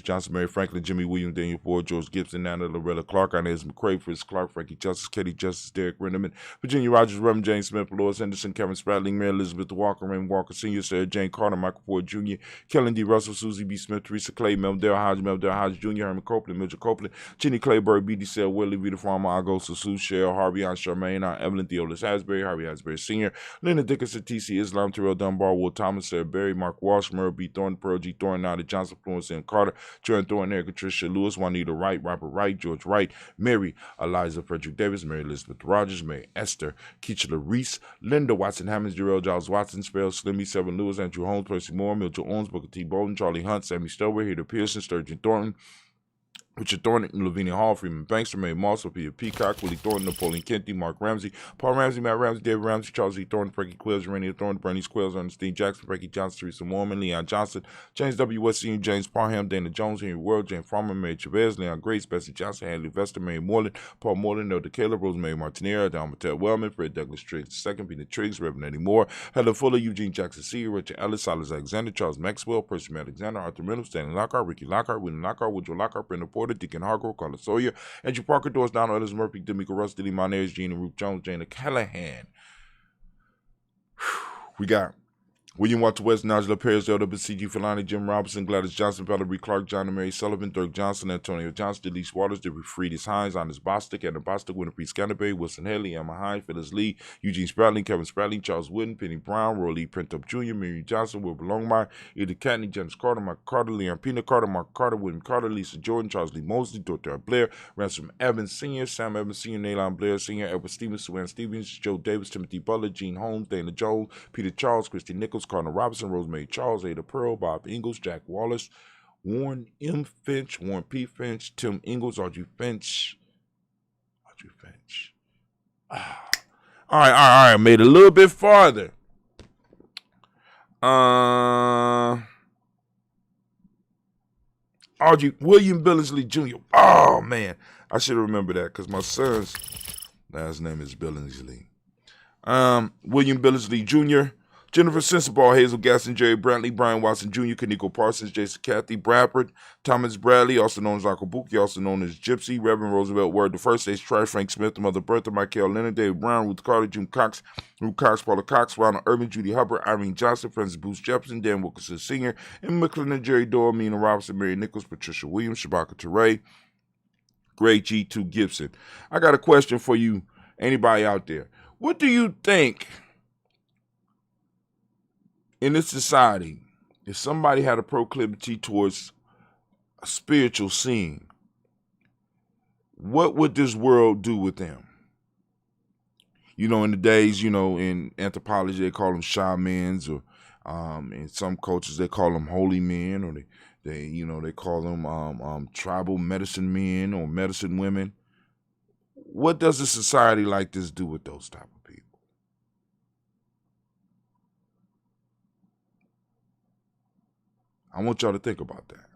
Johnson, Mary Franklin, Jimmy Williams, Daniel Ford, George Gibson, Nana Loretta Clark, Inez McCrae, Fritz Clark, Frankie Justice, Katie Justice, Derek Renderman, Virginia Rogers, Reverend James Smith, Lois Henderson, Kevin Spratling, Mary Elizabeth Walker, Raymond Walker Sr., Sarah Jane Carter, Michael Ford Jr., Kellen D. Russell, Susie B. Smith, Teresa Clay, Meldale Hodge Jr., Herman Copeland, Mitchell Copeland, Jenny Clayburg, B.D. Sale, Willie, Vita Farmer, Agosto, Sue, Cheryl, Harvey, Aunt Charmaine, Aunt Evelyn, Theodis Hasbury, Harvey Hasbury Sr., Linda Dickinson, T.C. Islam, Terrell Dunbar, Will Thomas, Sarah Berry, Mark Walsh, Merle B. Thornton, Pearl G. Thornton, Nada Johnson, Florence M. Carter, Jordan Thornton, Eric, Patricia Lewis, Juanita Wright, Robert Wright, George Wright, Mary, Eliza Frederick Davis, Mary Elizabeth Rogers, Mary Esther, Keachla Reese, Linda Watson Hammonds, Jarrell Giles Watson, Spell, Slimmy, Seven Lewis, Andrew Holmes, Percy Moore, Milton Owens, Booker T. Bolden, Charlie Hunt, Sammy Stelwer, Heather Pearson, Sturgeon Thornton, Richard Thornton, Lavinia Hall, Freeman Bankster, Mary Moss, Sophia Peacock, Willie Thornton, Napoleon Kenty, Mark Ramsey, Paul Ramsey, Matt Ramsey, David Ramsey, Charles E. Thornton, Frankie Quills, Rainier Thornton, Bernie Quills, Ernestine Jackson, Frankie Johnson, Teresa Mormon, Leon Johnson, James W. West Sr., James Parham, Dana Jones, Henry World, Jane Farmer, Mary Chavez, Leon Grace, Bessie Johnson, Hadley Vester, Mary Moreland, Paul Moreland, Elder Caleb, Rosemary Martinera, Don Mattel Wellman, Fred Douglas Triggs II, Peter Triggs, Reverend Eddie Moore, Helen Fuller, Eugene Jackson Sr., Richard Ellis, Silas Alexander, Charles Maxwell, Percy Alexander, Arthur Reynolds, Stanley Lockhart, Ricky Lockhart, William Lockhart, Woodrow Lockhart, Brenda Porter, Deacon Hargrove, Carla Sawyer, Andrew Parker, Doris Donald, Ellis Murphy, D'Amico Russ, Diddy Monez, Gene and Ruth Jones, Jana Callahan. We got William Walter West, Nigel Perez, Elder C.G. Filani, Jim Robinson, Gladys Johnson, Valerie Clark, John and Mary Sullivan, Dirk Johnson, Antonio Johnson, Delise Waters, Debbie Friedis Hines, Anders Bostic, Anna Bostic, Winifred Scanterbury, Wilson Haley, Emma Hines, Phyllis Lee, Eugene Spratling, Kevin Spratling, Charles Wooden, Penny Brown, Roy Lee Printup Jr., Mary Johnson, Wilbur Longmire, Edith Catney, James Carter, Mark Carter, Leon Pina Carter, Mark Carter, William Carter, Lisa Jordan, Charles Lee Mosley, Dr. Blair, Ransom Evans Sr., Sam Evans Sr., Naylon Blair Sr., Edward Stevens, Suann Stevens, Joe Davis, Timothy Butler, Gene Holmes, Dana Jones, Peter Charles, Christy Nichols, Cardinal Robinson, Rosemary Charles, Ada Pearl, Bob Ingalls, Jack Wallace, Warren M. Finch, Warren P. Finch, Tim Ingalls, Audrey Finch. All right. Made it a little bit farther. Audrey William Billingsley Jr. Oh man, I should remember that because my son's last name is Billingsley. William Billingsley Jr., Jennifer Sensabaugh, Hazel Gaston, Jerry Brantley, Brian Watson Jr., Kaniko Parsons, Jason Cathy, Bradford, Thomas Bradley, also known as Uncle Bookie, also known as Gypsy, Reverend Roosevelt Word, the First Stage Tribe, Frank Smith, the Mother Bertha, Michael Leonard, David Brown, Ruth Carter, June Cox, Ruth Cox, Paula Cox, Ronald Urban, Judy Hubbard, Irene Johnson, Francis Bruce Jefferson, Dan Wilkinson Sr., and McLennan, Jerry Doyle, Mina Robinson, Mary Nichols, Patricia Williams, Shabaka Teray, Greg G2 Gibson. I got a question for you, anybody out there. What do you think in this society if somebody had a proclivity towards a spiritual seeing, what would this world do with them? You know, in the days, you know, in anthropology, they call them shamans, or in some cultures, they call them holy men, or they call them tribal medicine men or medicine women. What does a society like this do with those type of people? I want y'all to think about that.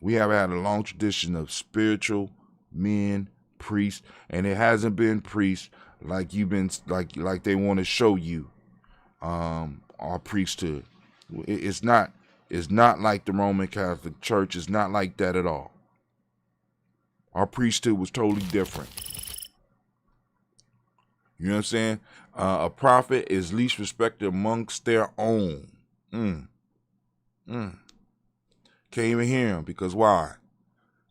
We have had a long tradition of spiritual men, priests, and it hasn't been priests like you've been like they want to show you our priesthood. It's not like the Roman Catholic Church. It's not like that at all. Our priesthood was totally different. You know what I'm saying? A prophet is least respected amongst their own. Can't even hear him because why?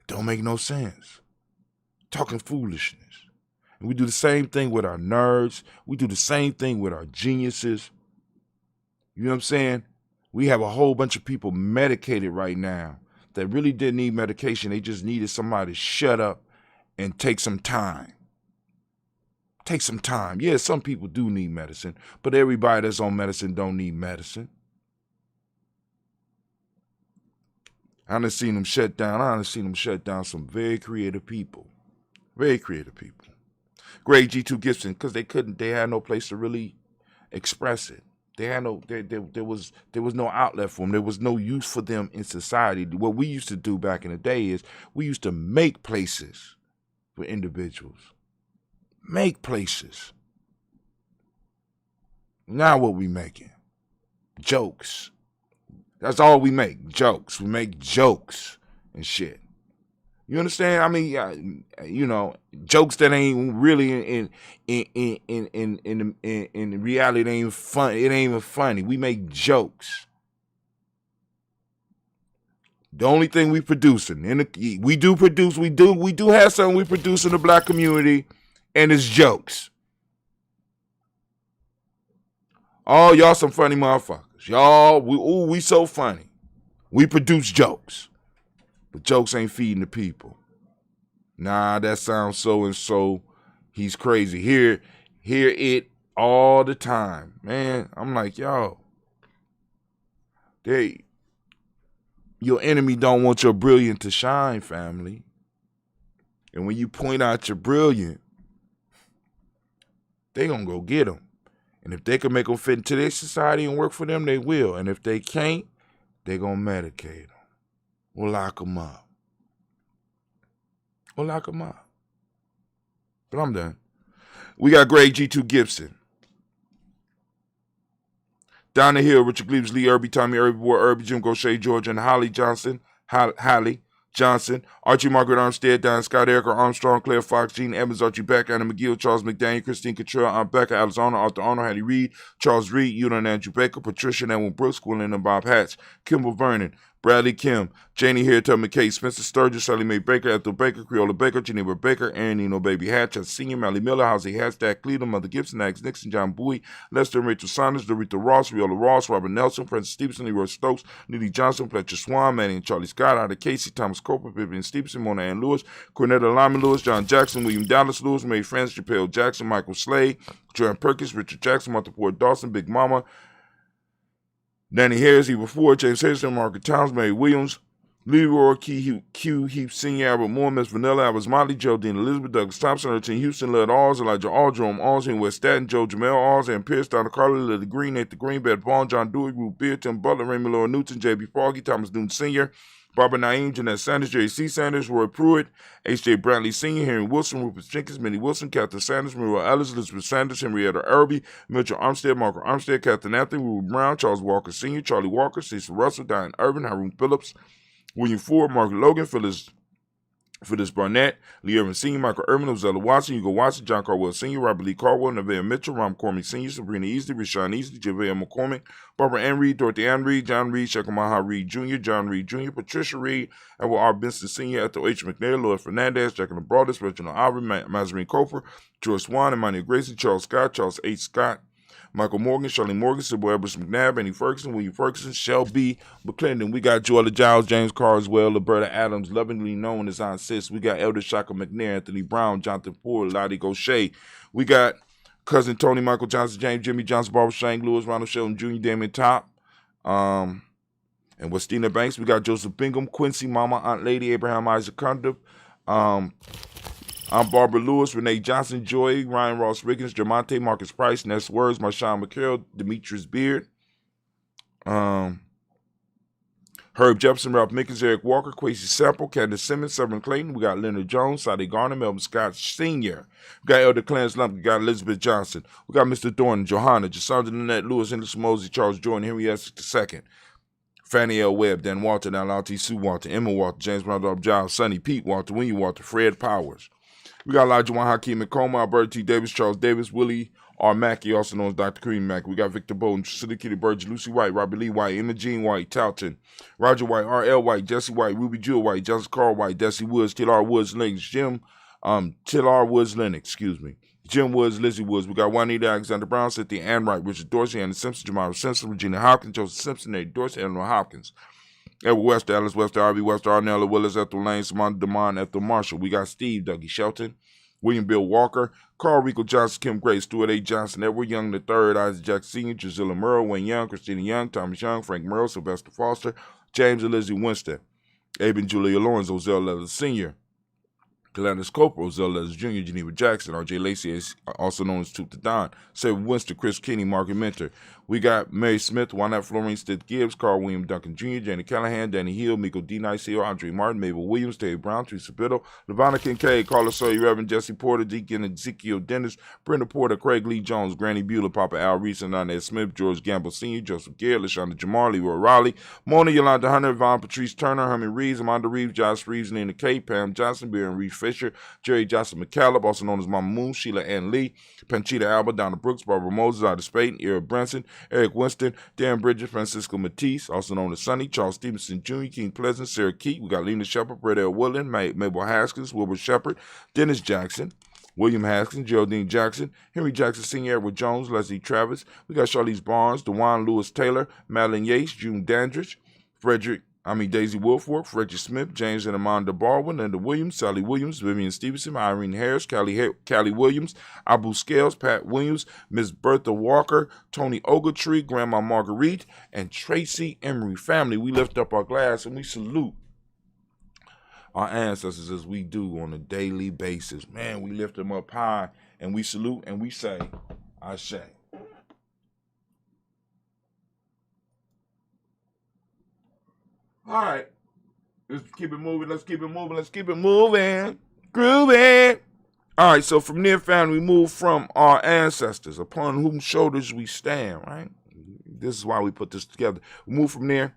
Don't make no sense. Talking foolishness. And we do the same thing with our nerds. We do the same thing with our geniuses. You know what I'm saying? We have a whole bunch of people medicated right now that really didn't need medication. They just needed somebody to shut up and take some time. Take some time. Yeah, some people do need medicine, but everybody that's on medicine don't need medicine. I done seen them shut down some very creative people. Very creative people. Greg G2 Gibson, because they had no place to really express it. They had there was no outlet for them. There was no use for them in society. What we used to do back in the day is we used to make places for individuals. Make places. Now what we making? Jokes. That's all we make. Jokes. We make jokes and shit. You understand? I mean, you know, jokes that ain't really in reality. It ain't fun. It ain't even funny. We make jokes. The only thing we producing, we do have something we produce in the black community, and it's jokes. Oh, y'all some funny motherfuckers. Y'all, we so funny. We produce jokes. But jokes ain't feeding the people. Nah, that sounds so and so. He's crazy. Hear it all the time. Man, I'm like, yo. Your enemy don't want your brilliant to shine, family. And when you point out your brilliant, they gonna go get them. And if they can make them fit into their society and work for them, they will. And if they can't, they gonna medicate them. Or lock them up. But I'm done. We got Greg G2 Gibson. Down the hill, Richard Gleaves, Lee Irby, Tommy Irby, Boy Irby, Jim Gaucher, George, and Holly Johnson. Archie Margaret Armstead, Don Scott, Erica Armstrong, Claire Fox, Gene Evans, Archie Beck, Anna McGill, Charles McDaniel, Christine Cottrell, Aunt Becca, Arizona, Arthur Arnold, Hattie Reed, Charles Reed, Ewan and Andrew Baker, Patricia and Edwin Brooks, Gwendolyn and Bob Hatch, Kimball Vernon, Bradley Kim, Janie Harriet McKay, Spencer Sturgis, Sally Mae Baker, Ethel Baker, Creola Baker, Geneva Baker, Aaron Eno Baby Hatch, Senior, Mally Miller, Housie Hashtag Cleveland, Mother Gibson, Alex Nixon, John Bowie, Lester and Rachel Saunders, Dorita Ross, Viola Ross, Robert Nelson, Francis Stevenson, Leroy Stokes, Neely Johnson, Fletcher Swan, Manny and Charlie Scott, Ida Casey, Thomas Coper, Vivian Stevenson, Mona Ann Lewis, Cornetta Lyman Lewis, John Jackson, William Dallas Lewis, Mary Francis, Chappelle Jackson, Michael Slade, Joanne Perkins, Richard Jackson, Martha Ford Dawson, Big Mama, Danny Harris, Eva Ford, James Harrison, Margaret Towns, Mary Williams, Leroy Q. Heap Senior, Albert Moore, Miss Vanilla, Albert Motley, Geraldine Elizabeth, Douglas Thompson, Ertin Houston, Led Alls, Elijah All, Jerome Alls, in West Staten, Joe Jamel Alls, and Pierce, Donna Carly, Lily Green, Nathan Green, Beth Vaughn, John Dewey, Ruth Beard, Tim Butler, Raymond Laura Newton, J.B. Foggy, Thomas Newton Sr., Barbara Naeem, Jeanette Sanders, Jerry C. Sanders, Roy Pruitt, H.J. Bradley Sr., Henry Wilson, Rufus Jenkins, Minnie Wilson, Catherine Sanders, Maria Ellis, Elizabeth Sanders, Henrietta Irby, Mitchell Armstead, Margaret Armstead, Catherine Anthony, Ruby Brown, Charles Walker Sr., Charlie Walker, Cecil Russell, Diane Irvin, Haroon Phillips, William Ford, Margaret Logan, Phyllis Barnett, Lee Irvin Sr., Michael Irvin, Ozella Watson, Hugo Watson, John Carwell Sr., Robert Lee Carwell, Nevaeh Mitchell, Ron McCormick Sr., Sabrina Easley, Rashawn Easley, JaVale McCormick, Barbara Ann Reed, Dorothy Ann Reed, John Reed, Shekamaha Reed Jr., John Reed Jr., Patricia Reed, Edward R. Benson Sr., Ethel H. McNair, Lloyd Fernandez, Jacqueline Broadus, Reginald Aubrey, Mazarine Cofer, George Swan, Emmanuel Grayson, Charles Scott, Charles H. Scott, Michael Morgan, Shirley Morgan, Sybil Edwards McNabb, Annie Ferguson, William Ferguson, Shelby McClendon. We got Joella Giles, James Carswell, Roberta Adams, lovingly known as Aunt Sis. We got Elder Shaka McNair, Anthony Brown, Jonathan Ford, Lottie Gaucher. We got cousin Tony, Michael Johnson, James, Jimmy Johnson, Barbara Shank, Lewis, Ronald Shelton Jr., Damon Top. And Westina Banks. We got Joseph Bingham, Quincy, Mama, Aunt Lady, Abraham Isaac Cundiff. I'm Barbara Lewis, Renee Johnson, Joy, Ryan Ross Riggins, Jermonte, Marcus Price, Ness Words, Marshawn McCarroll, Demetrius Beard, Herb Jefferson, Ralph Mickens, Eric Walker, Quasi Sample, Candace Simmons, Severn Clayton. We got Leonard Jones, Sade Garner, Melvin Scott Sr. We got Elder Clarence Lumpkin, we got Elizabeth Johnson. We got Mr. Thornton, Johanna, Jasandra Lynette Lewis, Henry Mosey, Charles Jordan, Henry Essex II. Fannie L. Webb, Dan Walter, L.T. Sue Walter, Emma Walter, James Brown, Giles, Sonny, Pete Walter, Winnie Walter, Fred Powers. We got Elijah Juan Hakeem McComa, Alberta T. Davis, Charles Davis, Willie R. Mackey, also known as Dr. Kareem Mackey. We got Victor Bowden, City Kitty Burge, Lucy White, Robert Lee White, Emma Jean White, Talton, Roger White, R.L. White, Jesse White, Ruby Jewel White, Johnson Carl White, Desi Woods, T.L.R. Woods, Lennox, T.L.R. Woods, Lennox, Jim Woods, Lizzie Woods. We got Juanita Alexander Brown, Cynthia Ann Wright, Richard Dorsey, Anna Simpson, Jamara Simpson, Regina Hopkins, Joseph Simpson, Eddie Dorsey, Eleanor Hopkins. Edward Wester, Alice Wester, R.B. Wester, Arnella Willis, Ethel Lane, Samantha DeMond, Ethel Marshall. We got Steve, Dougie Shelton, William Bill Walker, Carl Rico Johnson, Kim Gray, Stuart A. Johnson, Edward Young III, Isaac Jackson Sr., Drusilla Murrow, Wayne Young, Christina Young, Thomas Young, Frank Murrow, Sylvester Foster, James and Lizzie Winston, Abe and Julia Lawrence, Ozell Leathers Sr., Gladys Cooper, Ozell Leathers Jr., Geneva Jackson, R.J. Lacey, also known as Tooth the Don, Sarah Winston, Chris Kinney, Margaret Mentor. We got Mary Smith, Wynette Florine, Stith Gibbs, Carl William Duncan Jr., Jenny Callahan, Danny Hill, Miko D. Niceo, Andre Martin, Mabel Williams, Dave Brown, Teresa Biddle, Lavonna Kincaid, Carla Sawyer, Reverend Jesse Porter, Deacon Ezekiel Dennis, Brenda Porter, Craig Lee Jones, Granny Bueller, Papa Al Reese, Inez Smith, George Gamble Sr., Joseph Garrett, LaShonda Jamar, Leroy Raleigh, Mona Yolanda Hunter, Vaughn Patrice Turner, Herman Reeves, Amanda Reeves, Josh Reeves, Nina Kay, Pam Johnson, Baron Reeves Fisher, Jerry Johnson McCallum, also known as Mama Moon, Sheila Ann Lee, Panchita Alba, Donna Brooks, Barbara Moses, Ida Spayton, Eric Branson, Eric Winston, Darren Bridges, Francisco Matisse, also known as Sonny, Charles Stevenson Jr., King Pleasant, Sarah Keat. We got Lena Shepard, Brett L. Woodland, Mabel Haskins, Wilbur Shepard, Dennis Jackson, William Haskins, Geraldine Jackson, Henry Jackson Sr., Edward Jones, Leslie Travis. We got Charlize Barnes, DeJuan Lewis Taylor, Madeline Yates, June Dandridge, Daisy Wolfworth, Reggie Smith, James and Amanda Baldwin, Linda Williams, Sally Williams, Vivian Stevenson, Irene Harris, Callie Williams, Abu Scales, Pat Williams, Miss Bertha Walker, Tony Ogletree, Grandma Marguerite, and Tracy Emery family. We lift up our glass and we salute our ancestors as we do on a daily basis. Man, we lift them up high and we salute and we say, Ashe. All right, let's keep it moving. Grooving. All right, so from there, family, we move from our ancestors, upon whose shoulders we stand, right? This is why we put this together. We move from there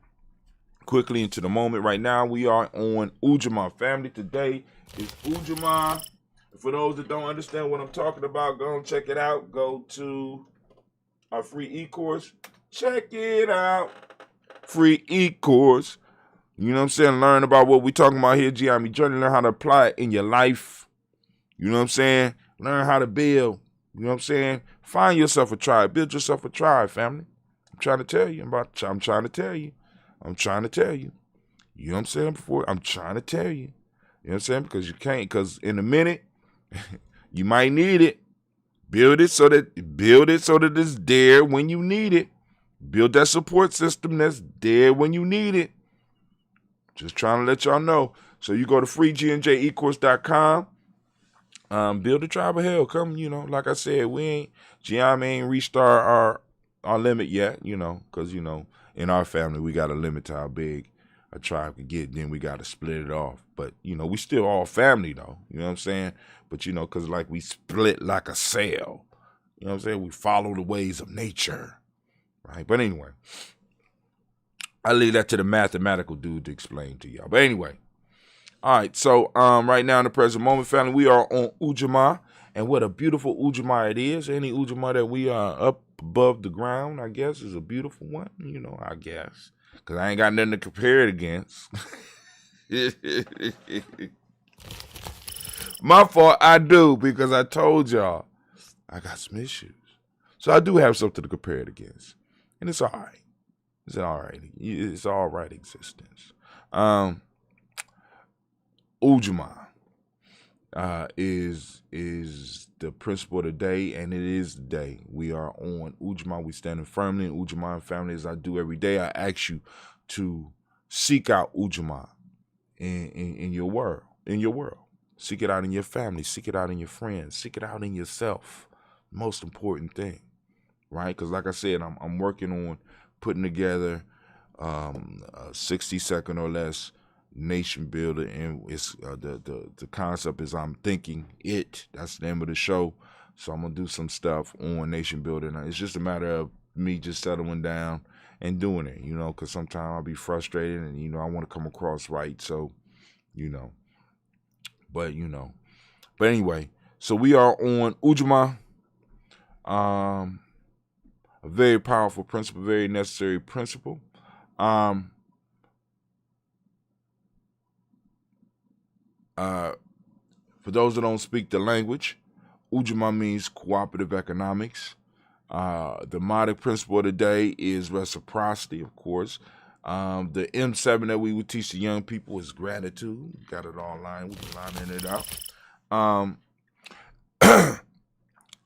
quickly into the moment. Right now, we are on Ujamaa, family. Today is Ujamaa. For those that don't understand what I'm talking about, go and check it out. Go to our free e-course. Check it out. Free e-course. You know what I'm saying? Learn about what we're talking about here, Giami Journey. Learn how to apply it in your life. You know what I'm saying? Learn how to build. You know what I'm saying? Find yourself a tribe. Build yourself a tribe, family. I'm trying to tell you. I'm trying to tell you. You know what I'm saying? I'm trying to tell you. You know what I'm saying? Because you can't. Because in a minute, you might need it. Build it so that it's there when you need it. Build that support system that's there when you need it. Just trying to let y'all know. So you go to freegnjecourse.com. Build a tribe of hell. Come, like I said, Giami ain't reached our limit yet, because, in our family, we got a limit to how big a tribe can get. Then we got to split it off. But, we still all family, though. You know what I'm saying? But, because we split like a cell. You know what I'm saying? We follow the ways of nature. Right? But anyway. I leave that to the mathematical dude to explain to y'all. But anyway. All right. So right now in the present moment, family, we are on Ujamaa. And what a beautiful Ujamaa it is. Any Ujamaa that we are up above the ground, I guess, is a beautiful one. I guess. Because I ain't got nothing to compare it against. My fault, I do. Because I told y'all I got some issues. So I do have something to compare it against. And it's all right. It's all right. It's all right existence. Ujamaa is the principle of the day, and it is the day. We are on Ujamaa. We standing firmly in Ujamaa family as I do every day. I ask you to seek out Ujamaa in your world. Seek it out in your family. Seek it out in your friends. Seek it out in yourself. Most important thing, right? Because like I said, I'm working on putting together a 60-second or less nation builder, and it's the concept is I'm thinking it. That's the name of the show. So I'm gonna do some stuff on nation building. It's just a matter of me just settling down and doing it, because sometimes I'll be frustrated and I want to come across right. So, but anyway, so we are on Ujamaa. A very powerful principle, very necessary principle. For those that don't speak the language, Ujamaa means cooperative economics. The mnemonic principle of the day is reciprocity, of course. The M7 that we would teach the young people is gratitude. Got it all lined. We can line it up.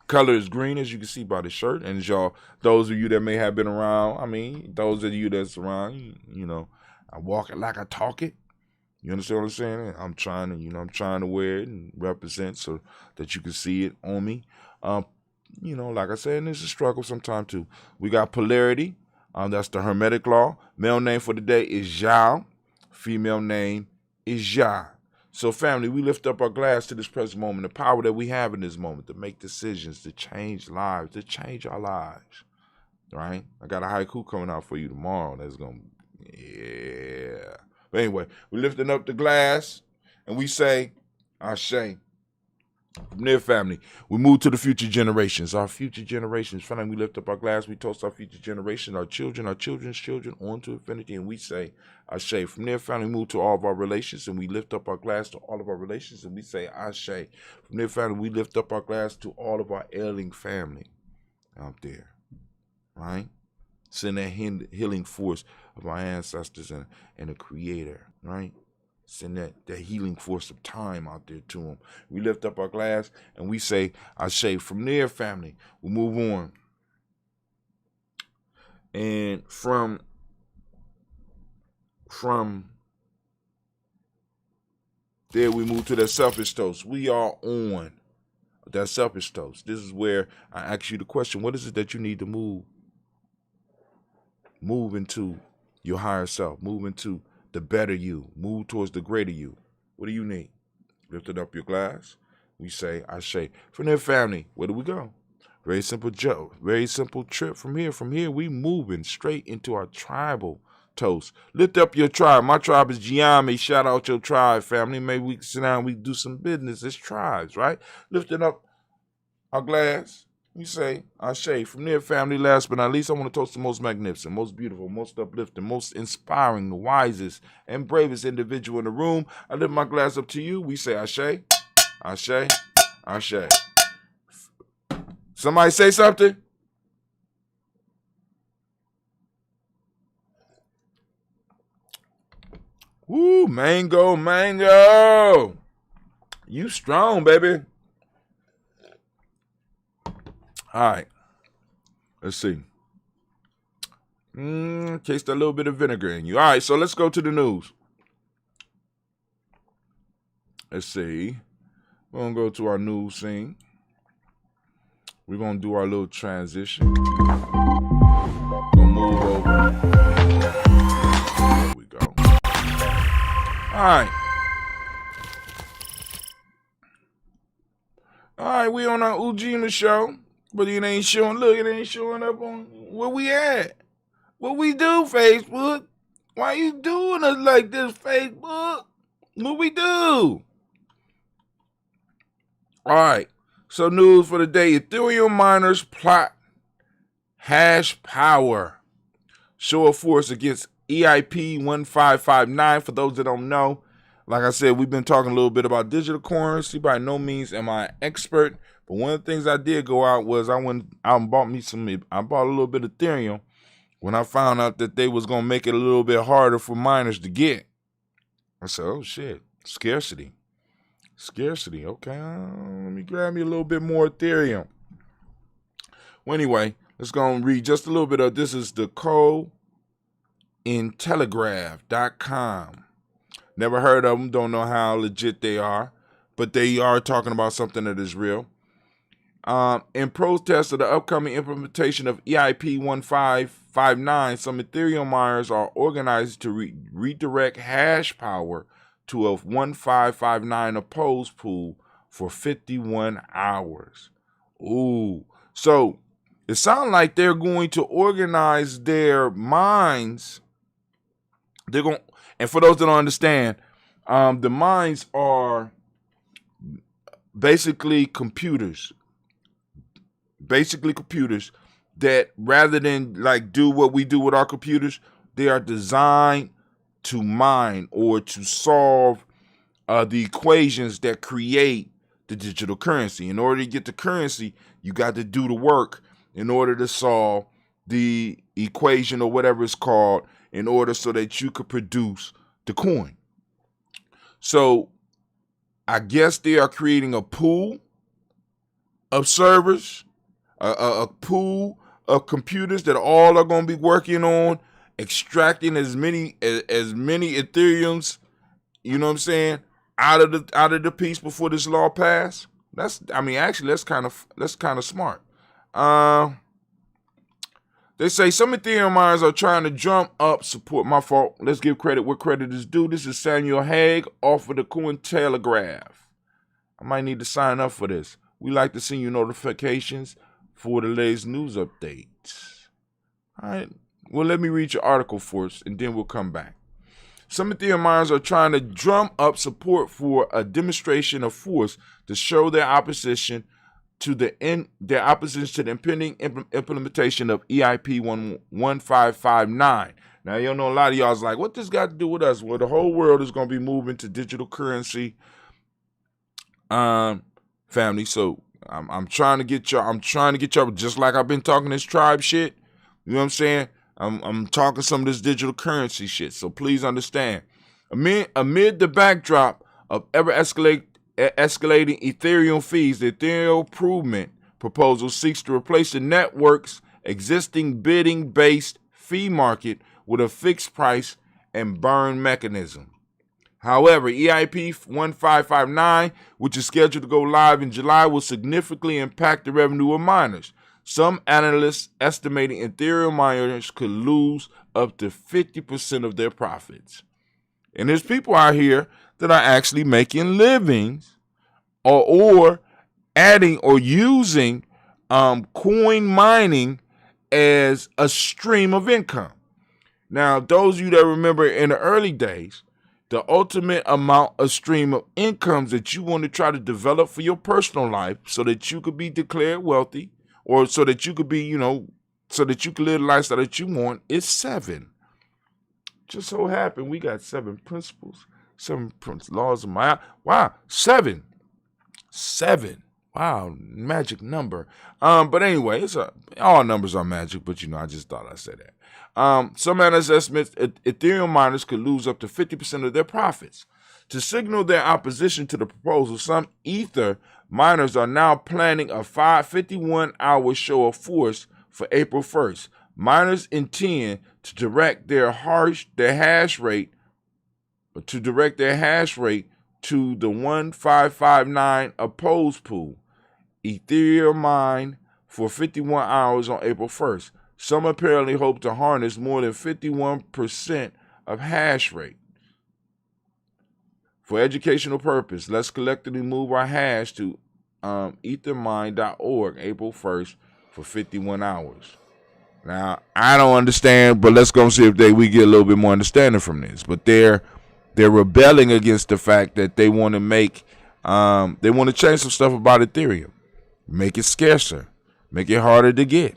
Color is green, as you can see by the shirt. And those of you that may have been around, those of you that's around, I walk it like I talk it. You understand what I'm saying? I'm trying to wear it and represent so that you can see it on me. Like I said, and it's a struggle sometimes too. We got polarity. That's the Hermetic law. Male name for the day is Zhao. Female name is Zha. So family, we lift up our glass to this present moment, the power that we have in this moment to make decisions, to change lives, to change our lives, right? I got a haiku coming out for you tomorrow. That's going to, yeah. But anyway, we're lifting up the glass and we say, Ashe. From there, family, we move to the future generations. Our future generations, family, we lift up our glass, we toast our future generations, our children's children, on to infinity, and we say, Ashe. From there, family, we move to all of our relations, and we lift up our glass to all of our relations, and we say, Ashe. From there, family, we lift up our glass to all of our ailing family out there, right? Send that healing force of our ancestors and the Creator, right? Send that healing force of time out there to them. We lift up our glass and we say, Ashe. From there, family, we move on. And from there, we move to that selfish toast. We are on that selfish toast. This is where I ask you the question, what is it that you need to move into your higher self, move into the better you, move towards the greater you? What do you need? Lifted up your glass. We say, Ashe. From there, family, where do we go? Very simple joke. Very simple trip from here. From here, we moving straight into our tribal toast. Lift up your tribe. My tribe is Ujamaa. Shout out your tribe, family. Maybe we can sit down and we can do some business as tribes, right? Lifting up our glass. We say, Ashe. From there, family, last but not least, I want to toast the most magnificent, most beautiful, most uplifting, most inspiring, the wisest and bravest individual in the room. I lift my glass up to you. We say, Ashe, Ashe, Ashe. Somebody say something? Woo, mango. You strong, baby. All right, let's see. Taste a little bit of vinegar in you. All right, so let's go to the news. Let's see. We're going to go to our news scene. We're going to do our little transition. Going to move over. There we go. All right. All right, we on our Ujamaa show. But it ain't showing. Look, it ain't showing up on where we at. What we do, Facebook? Why you doing us like this, Facebook? What we do? All right. So news for the day. Ethereum miners plot hash power. Show of force against EIP 1559. For those that don't know, Like I said, we've been talking a little bit about digital currency. By no means am I an expert, but one of the things I did go out was I went out and bought a little bit of Ethereum when I found out that they was gonna make it a little bit harder for miners to get. I said, oh shit, scarcity. Okay, let me grab me a little bit more Ethereum. Well, anyway, let's go and read just a little bit of this. Is the Cointelegraph.com. Never heard of them, don't know how legit they are, but they are talking about something that is real. In protest of the upcoming implementation of EIP 1559, some Ethereum miners are organized to redirect hash power to a 1559 opposed pool for 51 hours. Ooh. So it sounds like they're going to organize their mines. They're going, and for those that don't understand, the mines are basically computers. That rather than like do what we do with our computers, they are designed to mine or to solve the equations that create the digital currency. In order to get the currency, you got to do the work in order to solve the equation or whatever it's called, in order so that you could produce the coin. So I guess they are creating a pool of servers, a pool of computers that all are going to be working on extracting as many Ethereums, you know what I'm saying, out of the piece before this law passed. That's kind of smart. They say some Ethereum miners are trying to drum up support. My fault. Let's give credit where credit is due. This is Samuel Hague off of the Cointelegraph. I might need to sign up for this. We like to send you notifications for the latest news updates. All right. Well, let me read your article first, and then we'll come back. Some Ethereum miners are trying to drum up support for a demonstration of force to show their opposition to the impending implementation of EIP 1559. Now, you know, a lot of y'all's like, what this got to do with us? Well, the whole world is going to be moving to digital currency, family. So I'm trying to get y'all, just like I've been talking this tribe shit. You know what I'm saying? I'm talking some of this digital currency shit. So please understand. Amid the backdrop of ever escalating Ethereum fees, the Ethereum improvement proposal seeks to replace the network's existing bidding-based fee market with a fixed price and burn mechanism. However, EIP 1559, which is scheduled to go live in July, will significantly impact the revenue of miners. Some analysts estimating Ethereum miners could lose up to 50% of their profits. And there's people out here that are actually making livings or adding or using coin mining as a stream of income. Now, those of you that remember in the early days, the ultimate amount of stream of incomes that you want to try to develop for your personal life so that you could be declared wealthy, or so that you could be, you know, so that you can live the lifestyle that you want, is 7. Just so happened we got 7 principles, 7 laws of my, wow, 7. Wow, magic number. But anyway, all numbers are magic, but you know, I just thought I'd say that. Some analysts estimate Ethereum miners could lose up to 50% of their profits. To signal their opposition to the proposal, some Ether miners are now planning a 51-hour show of force for April 1st. Miners intend to direct their hash rate to the 1559 opposed pool. Ethereum mine for 51 hours on April 1st. Some apparently hope to harness more than 51% of hash rate. For educational purpose, let's collectively move our hash to ethermine.org April 1st for 51 hours. Now, I don't understand, but let's go and see if we get a little bit more understanding from this. But they're rebelling against the fact that they want to they want to change some stuff about Ethereum. Make it scarcer. Make it harder to get.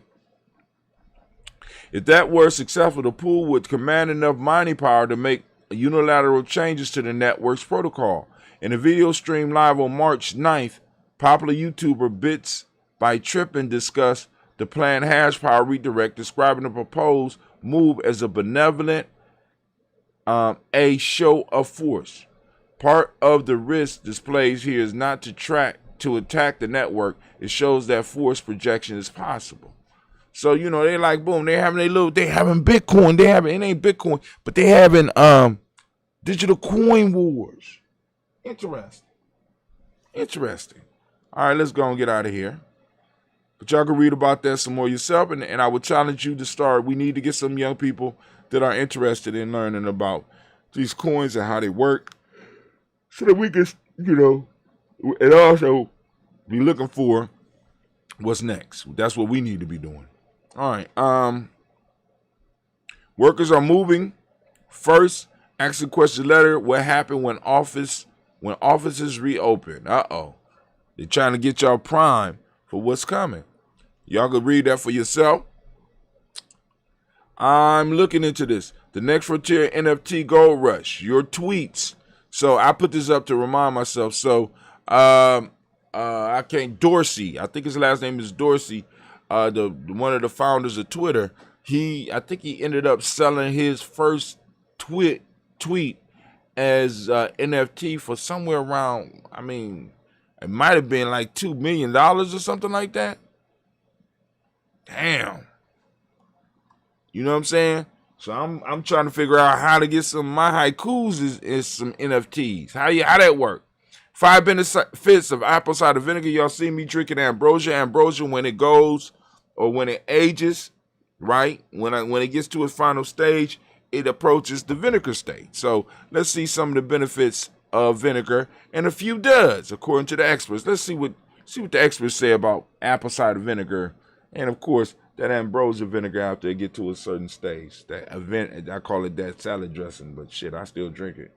If that were successful, the pool would command enough mining power to make unilateral changes to the network's protocol. In a video streamed live on March 9th, popular YouTuber Bits by Trippin discussed the planned hash power redirect, describing the proposed move as a benevolent a show of force. Part of the risk displayed here is not to attack the network. It shows that force projection is possible. So, you know, they like, boom, they having Bitcoin. It ain't Bitcoin, but they having digital coin wars. Interesting. All right, let's go and get out of here. But y'all can read about that some more yourself, and I would challenge you to start. We need to get some young people that are interested in learning about these coins and how they work, so that we can, you know, and also be looking for what's next. That's what we need to be doing. All right. Workers are moving. First, ask the question letter. What happened when offices reopen? They're trying to get y'all primed for what's coming. Y'all can read that for yourself. I'm looking into this. The next frontier NFT gold rush. Your tweets. So I put this up to remind myself. So I can't. Dorsey. I think his last name is Dorsey. The one of the founders of Twitter. I think he ended up selling his first tweet as NFT for somewhere around. I mean, it might have been like $2 million or something like that. Damn. You know what I'm saying? So I'm trying to figure out how to get some of my haikus is some NFTs. How that work? 5 benefits of apple cider vinegar. Y'all see me drinking ambrosia. Ambrosia, when it goes or when it ages, right? When it gets to its final stage, it approaches the vinegar state. So let's see some of the benefits of vinegar, and a few does, according to the experts. Let's see what the experts say about apple cider vinegar, and of course that ambrosia vinegar after it get to a certain stage. That event, I call it that salad dressing, but shit, I still drink it.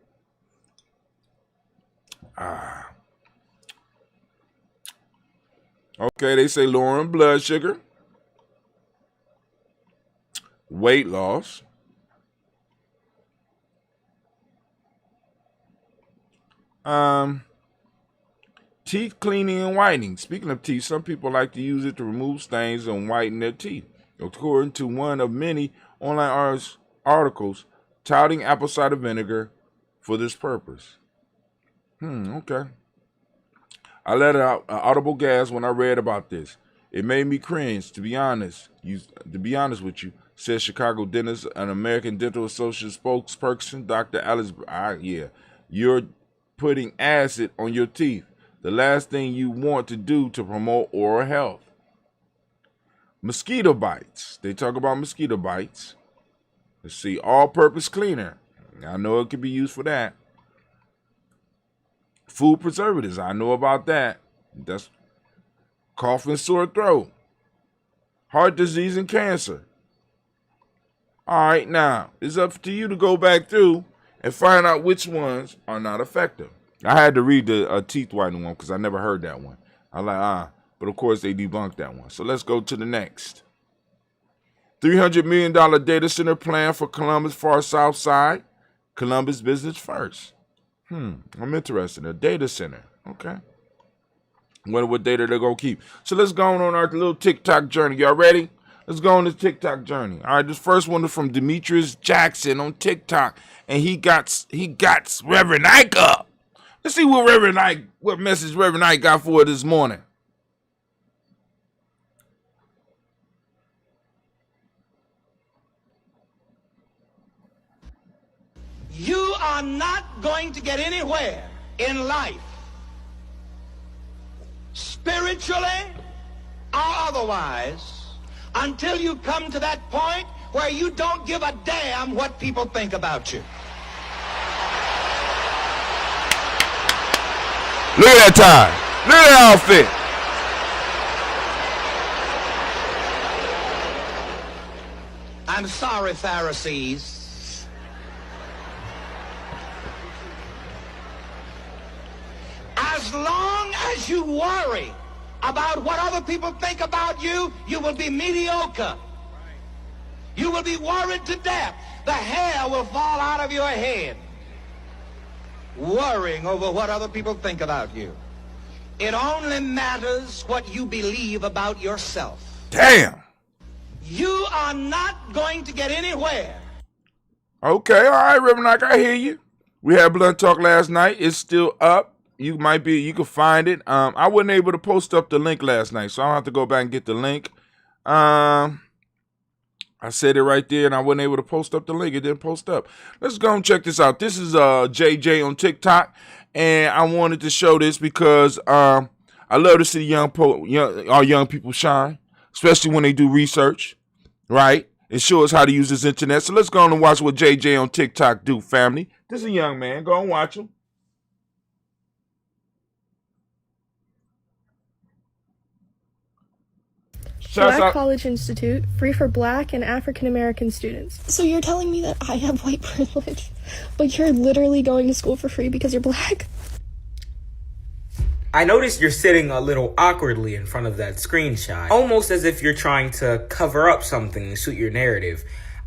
Okay, they say lowering blood sugar, weight loss, teeth cleaning and whitening. Speaking of teeth, some people like to use it to remove stains and whiten their teeth. According to one of many online articles touting apple cider vinegar for this purpose. Okay. I let out an audible gasp when I read about this. It made me cringe, to be honest with you, said Chicago dentist and American Dental Association spokesperson, Dr. Alice. You're putting acid on your teeth. The last thing you want to do to promote oral health. Mosquito bites. They talk about mosquito bites. Let's see. All-purpose cleaner. I know it could be used for that. Food preservatives. I know about that. That's cough and sore throat. Heart disease and cancer. All right, now, it's up to you to go back through and find out which ones are not effective. I had to read the teeth whitening one because I never heard that one. I'm like, but of course they debunked that one. So let's go to the next. $300 million data center plan for Columbus far south side. Columbus business first. I'm interested. A data center. Okay. Wonder what data they're going to keep. So let's go on our little TikTok journey. Y'all ready? Let's go on this TikTok journey. All right, this first one is from Demetrius Jackson on TikTok. And he got Reverend Ike up. Let's see what message Reverend Ike got for this morning. You are not going to get anywhere in life, spiritually or otherwise, until you come to that point where you don't give a damn what people think about you. Look at that tie. Look at that outfit. I'm sorry, Pharisees. As long as you worry about what other people think about you, you will be mediocre. You will be worried to death. the hair will fall out of your head worrying over what other people think about you. It only matters what you believe about yourself. Damn. You are not going to get anywhere. Okay, all right, Reverend Ike, I hear you. We had Blunt Talk last night. It's still up. You can find it. I wasn't able to post up the link last night, so I don't have to go back and get the link. I said it right there, and I wasn't able to post up the link. It didn't post up. Let's go and check this out. This is JJ on TikTok, and I wanted to show this because I love to see our young people shine, especially when they do research, right? It shows how to use this internet. So let's go on and watch what JJ on TikTok do, family. This is a young man. Go and watch him. Black College Institute, free for Black and African American students. So you're telling me that I have white privilege, but you're literally going to school for free because you're Black? I noticed you're sitting a little awkwardly in front of that screenshot, almost as if you're trying to cover up something to suit your narrative.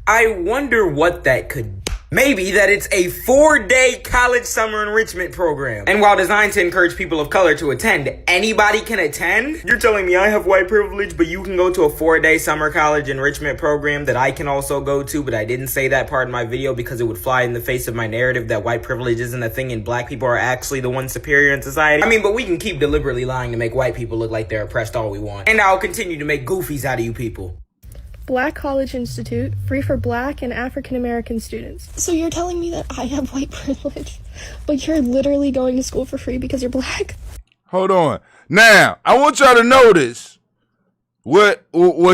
I wonder what that could be. Maybe that it's a 4-day college summer enrichment program. And while designed to encourage people of color to attend, anybody can attend? You're telling me I have white privilege, but you can go to a 4-day summer college enrichment program that I can also go to, but I didn't say that part in my video because it would fly in the face of my narrative that white privilege isn't a thing and black people are actually the ones superior in society. I mean, but we can keep deliberately lying to make white people look like they're oppressed all we want. And I'll continue to make goofies out of you people. Black College Institute, free for Black and African American students. So you're telling me that I have white privilege, but you're literally going to school for free because you're Black? Hold on. Now, I want y'all to notice what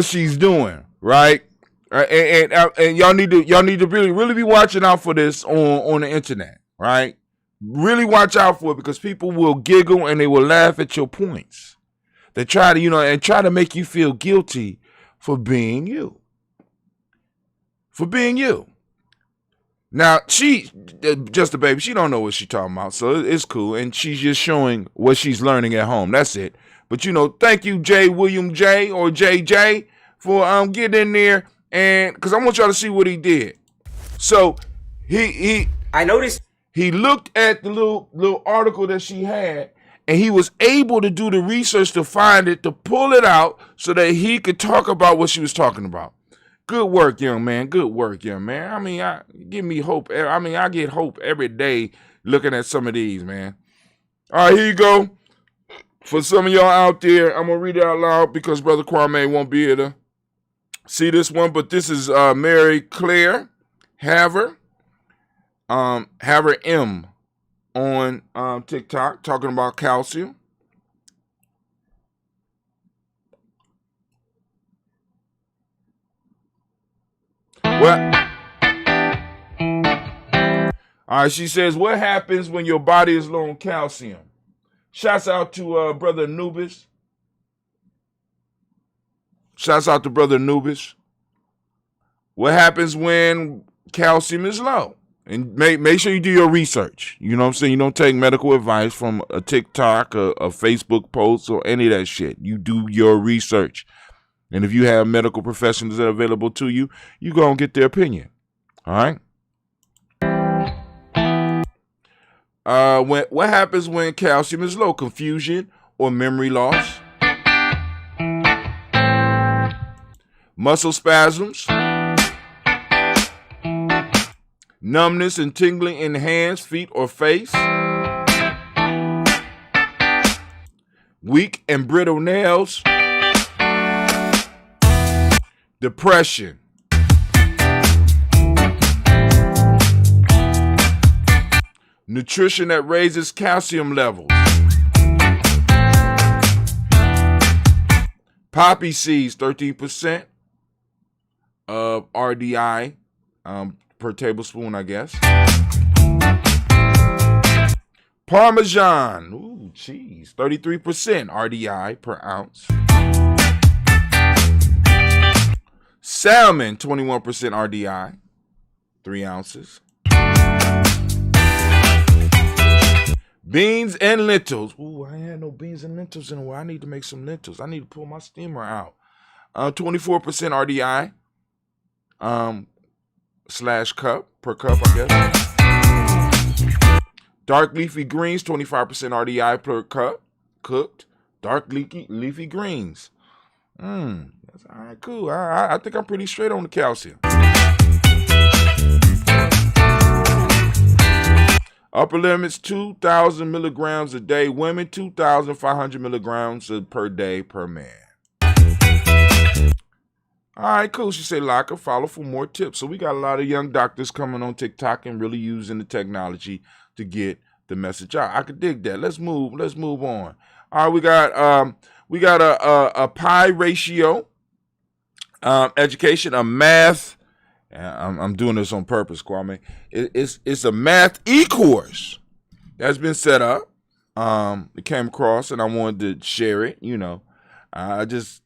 she's doing, right? And y'all need to really be watching out for this on the internet, right? Really watch out for it because people will giggle and they will laugh at your points. They try to make you feel guilty for being you. For being you. Now, she, just a baby, she don't know what she's talking about, so it's cool. And she's just showing what she's learning at home. That's it. But, thank you, J. William J. or JJ, for getting in there. And, because I want y'all to see what he did. So, I noticed. He looked at the little article that she had, and he was able to do the research to find it, to pull it out so that he could talk about what she was talking about. Good work, young man. Good work, young man. I mean, give me hope. I mean, I get hope every day looking at some of these, man. All right, here you go. For some of y'all out there, I'm going to read it out loud because Brother Kwame won't be able to see this one. But this is Mary Claire Haver. Haver M. on TikTok talking about calcium. All right, she says, what happens when your body is low on calcium? Shouts out to Brother Anubis. Shouts out to Brother Anubis. What happens when calcium is low? And make sure you do your research. You know what I'm saying? You don't take medical advice from a TikTok, a Facebook post, or any of that shit. You do your research. And if you have medical professionals that are available to you, you go and get their opinion. All right? What happens when calcium is low? Confusion or memory loss. Muscle spasms. Numbness and tingling in hands, feet, or face. Weak and brittle nails. Depression. Nutrition that raises calcium levels. Poppy seeds, 13% of RDI per tablespoon, I guess. Parmesan, ooh, cheese, 33% RDI per ounce. Salmon, 21% RDI, 3 ounces. Beans and lentils. Ooh, I ain't had no beans and lentils in a while. I need to make some lentils. I need to pull my steamer out. 24% RDI. cup per cup, I guess. Dark leafy greens, 25% RDI per cup. Cooked. Dark leafy greens. That's all right, cool. I think I'm pretty straight on the calcium. Upper limits 2,000 milligrams a day. Women 2,500 milligrams per day per man. All right, cool. She said, like or follow for more tips. So we got a lot of young doctors coming on TikTok and really using the technology to get the message out. I could dig that. Let's move on. All right, we got a pi ratio education, a math. I'm doing this on purpose, Kwame. It's a math e-course that's been set up. It came across and I wanted to share it. I just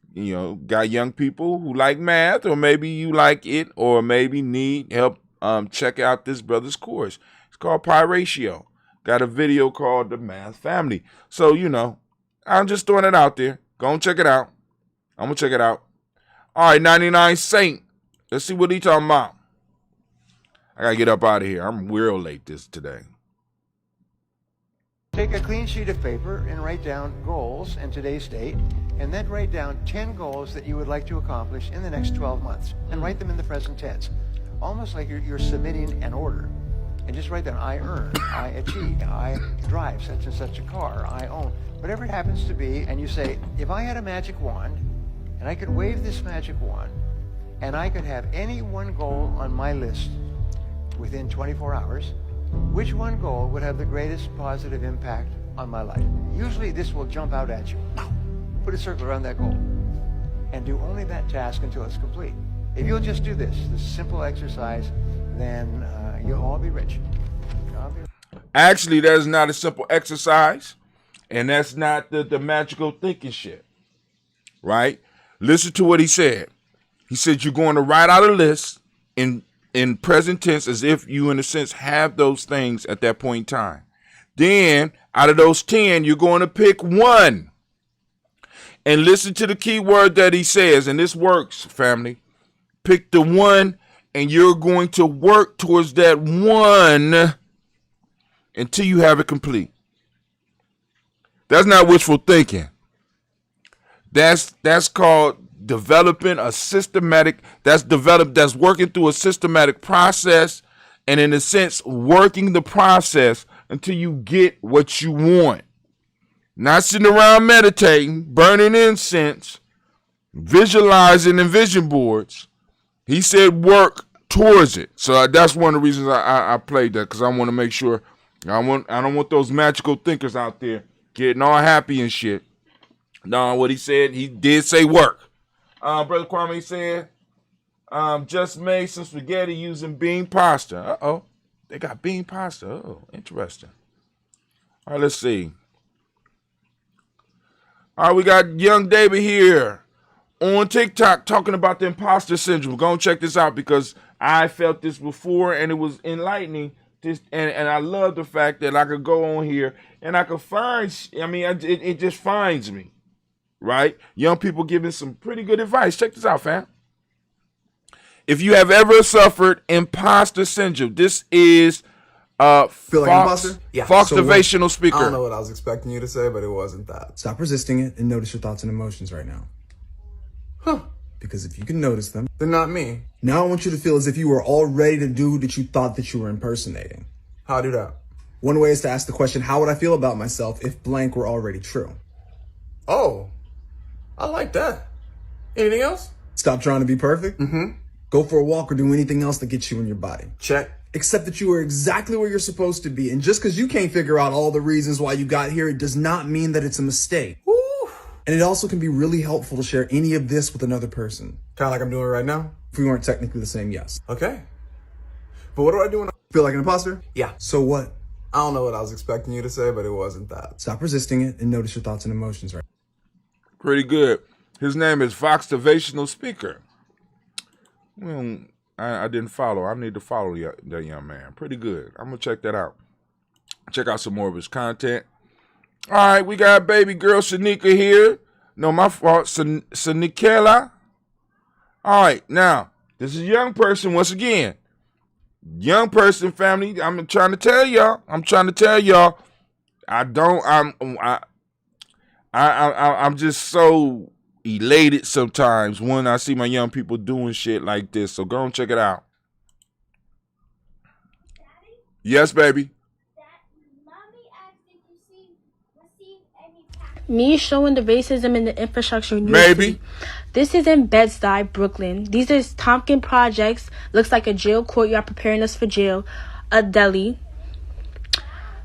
got young people who like math, or maybe you like it, or maybe need help. Check out this brother's course. It's called Pi Ratio. Got a video called The Math Family. So I'm just throwing it out there. Go and check it out. I'm gonna check it out. All right, 99 Saint. Let's see what he talking about. I gotta get up out of here. I'm real late today. Take a clean sheet of paper and write down goals in today's date, and then write down 10 goals that you would like to accomplish in the next 12 months, and write them in the present tense, almost like you're submitting an order. And just write down, I earn, I achieve, I drive such and such a car, I own, whatever it happens to be. And you say, if I had a magic wand, and I could wave this magic wand, and I could have any one goal on my list within 24 hours, which one goal would have the greatest positive impact on my life? Usually this will jump out at you. Put a circle around that goal and do only that task until it's complete. If you'll just do this simple exercise, then you'll all be rich. Actually, that is not a simple exercise, and that's not the magical thinking shit, right? Listen to what he said. He said you're going to write out a list in present tense as if you, in a sense, have those things at that point in time. Then, out of those 10, you're going to pick one. And listen to the key word that he says, and this works, family. Pick the one, and you're going to work towards that one until you have it complete. That's not wishful thinking. That's called developing a systematic, that's working through a systematic process, and in a sense working the process until you get what you want. Not sitting around meditating, burning incense, visualizing in vision boards. He said work towards it. So that's one of the reasons I played that, because I want to make sure I don't want those magical thinkers out there getting all happy and shit. No, what he said, he did say work. Brother Kwame said, just made some spaghetti using bean pasta. Uh-oh. They got bean pasta. Oh, interesting. All right, let's see. All right, we got young David here on TikTok talking about the imposter syndrome. Go and check this out, because I felt this before and it was enlightening. And I love the fact that I could go on here and I could find, it just finds me. Right? Young people giving some pretty good advice. Check this out, fam. If you have ever suffered imposter syndrome, this is Feel like an imposter? Yeah. Foxtivational speaker. I don't know what I was expecting you to say, but it wasn't that. Stop resisting it and notice your thoughts and emotions right now. Huh. Because if you can notice them, they're not me. Now I want you to feel as if you were all ready to do that you thought that you were impersonating. How do that? One way is to ask the question, how would I feel about myself if blank were already true? Oh, I like that. Anything else? Stop trying to be perfect. Mm-hmm. Go for a walk or do anything else that gets you in your body. Check. Accept that you are exactly where you're supposed to be. And just because you can't figure out all the reasons why you got here, it does not mean that it's a mistake. Woo. And it also can be really helpful to share any of this with another person. Kind of like I'm doing right now? If we weren't technically the same, yes. Okay. But what do I do when I feel like an imposter? Yeah. So what? I don't know what I was expecting you to say, but it wasn't that. Stop resisting it and notice your thoughts and emotions right. Pretty good. His name is Foxtivational Speaker. Well, I didn't follow. I need to follow that young man. Pretty good. I'm going to check that out. Check out some more of his content. All right, we got baby girl Shanika here. No, my fault. Shanikela. All right, now, this is a young person once again. young person family, I'm trying to tell y'all. I'm just so elated sometimes when I see my young people doing shit like this. So go and check it out. Yes, baby. Me showing the racism in the infrastructure in New York Maybe. City. This is in Bed-Stuy, Brooklyn. These are Tompkins projects. Looks like a jail courtyard preparing us for jail. A deli.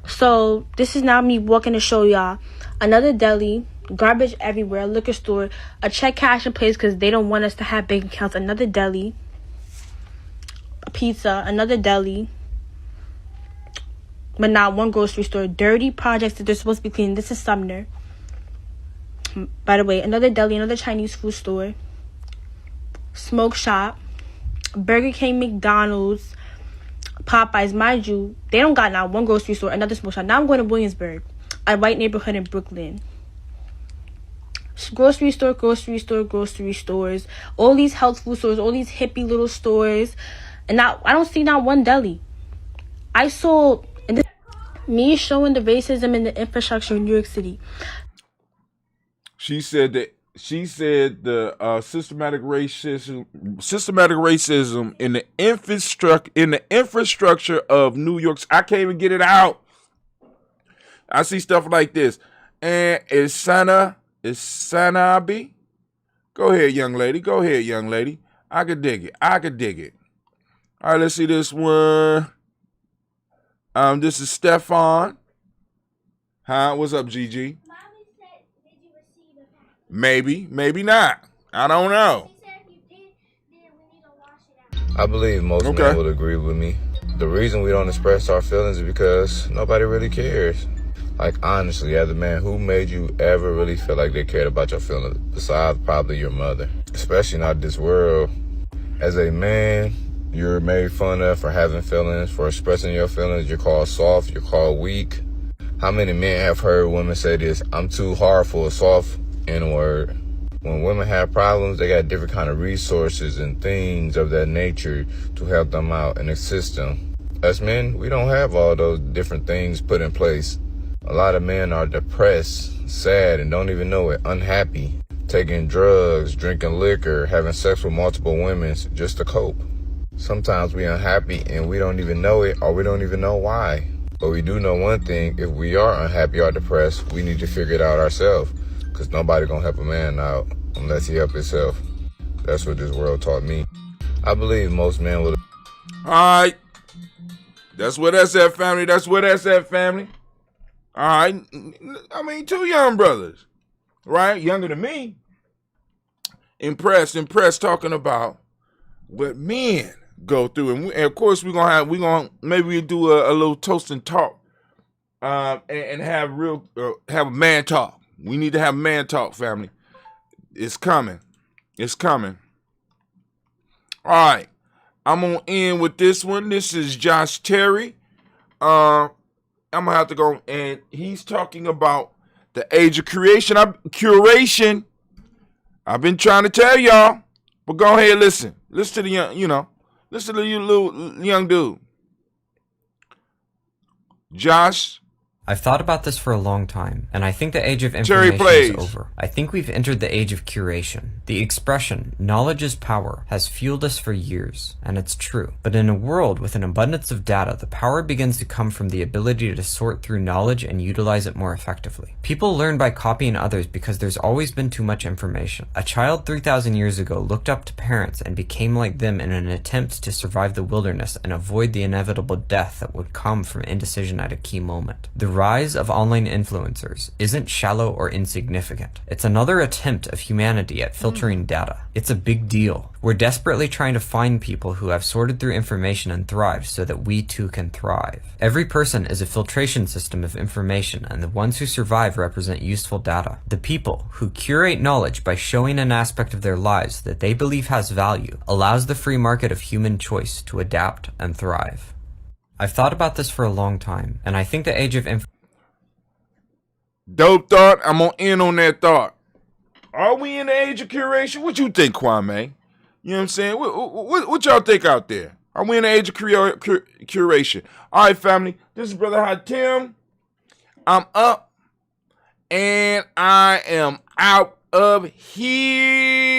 So this is now me walking to show y'all. Another deli. Garbage everywhere. Liquor store. A check cashing place because they don't want us to have bank accounts. Another deli. A pizza. Another deli. But not one grocery store. Dirty projects that they're supposed to be clean. This is Sumner. By the way, another deli, another Chinese food store, smoke shop, Burger King, McDonald's, Popeyes. Mind you, they don't got now one grocery store, another smoke shop. Now I'm going to Williamsburg, a white neighborhood in Brooklyn. Grocery stores, all these health food stores, all these hippie little stores, and now I don't see not one deli. I saw me showing the racism in the infrastructure in New York City. She said the systematic racism in the infrastructure of New York. I can't even get it out. I see stuff like this. And it's Sanabi. Go ahead, young lady. I could dig it. All right, let's see this one. This is Stefan. Huh? What's up, Gigi? Maybe not. I don't know. I believe most men would agree with me. The reason we don't express our feelings is because nobody really cares. Like, honestly, as a man, who made you ever really feel like they cared about your feelings besides probably your mother? Especially not this world. As a man, you're made fun of for having feelings, for expressing your feelings. You're called soft, you're called weak. How many men have heard women say this? I'm too hard for a soft N-word. When women have problems, they got different kind of resources and things of that nature to help them out and assist them. Us men, we don't have all those different things put in place. A lot of men are depressed, sad, and don't even know it, unhappy, taking drugs, drinking liquor, having sex with multiple women just to cope. Sometimes we unhappy and we don't even know it, or we don't even know why. But we do know one thing: if we are unhappy or depressed, we need to figure it out ourselves. Because nobody gonna help a man out unless he help himself. That's what this world taught me. I believe most men will. Alright. That's where that's at, family. Alright. I mean, two young brothers. Right? Younger than me. Impressed, talking about what men go through. And of course we're gonna maybe do a little toast and talk. And have have a man talk. We need to have man talk, family. It's coming. All right. I'm going to end with this one. This is Josh Terry. I'm going to have to go, and he's talking about the age of curation. I've been trying to tell y'all, but go ahead and listen. Listen to the young, listen to the little young dude. Josh. I've thought about this for a long time, and I think the age of information is over. I think we've entered the age of curation. The expression, knowledge is power, has fueled us for years, and it's true. But in a world with an abundance of data, the power begins to come from the ability to sort through knowledge and utilize it more effectively. People learn by copying others because there's always been too much information. A child 3,000 years ago looked up to parents and became like them in an attempt to survive the wilderness and avoid the inevitable death that would come from indecision at a key moment. The rise of online influencers isn't shallow or insignificant. It's another attempt of humanity at filtering data. It's a big deal. We're desperately trying to find people who have sorted through information and thrived so that we too can thrive. Every person is a filtration system of information, and the ones who survive represent useful data. The people who curate knowledge by showing an aspect of their lives that they believe has value allows the free market of human choice to adapt and thrive. I've thought about this for a long time, and I think the age of Dope thought. I'm gonna end on that thought. Are we in the age of curation? What you think, Kwame? You know what I'm saying? What y'all think out there? Are we in the age of curation? All right, family. This is Brother Hot Tim. I'm up, and I am out of here.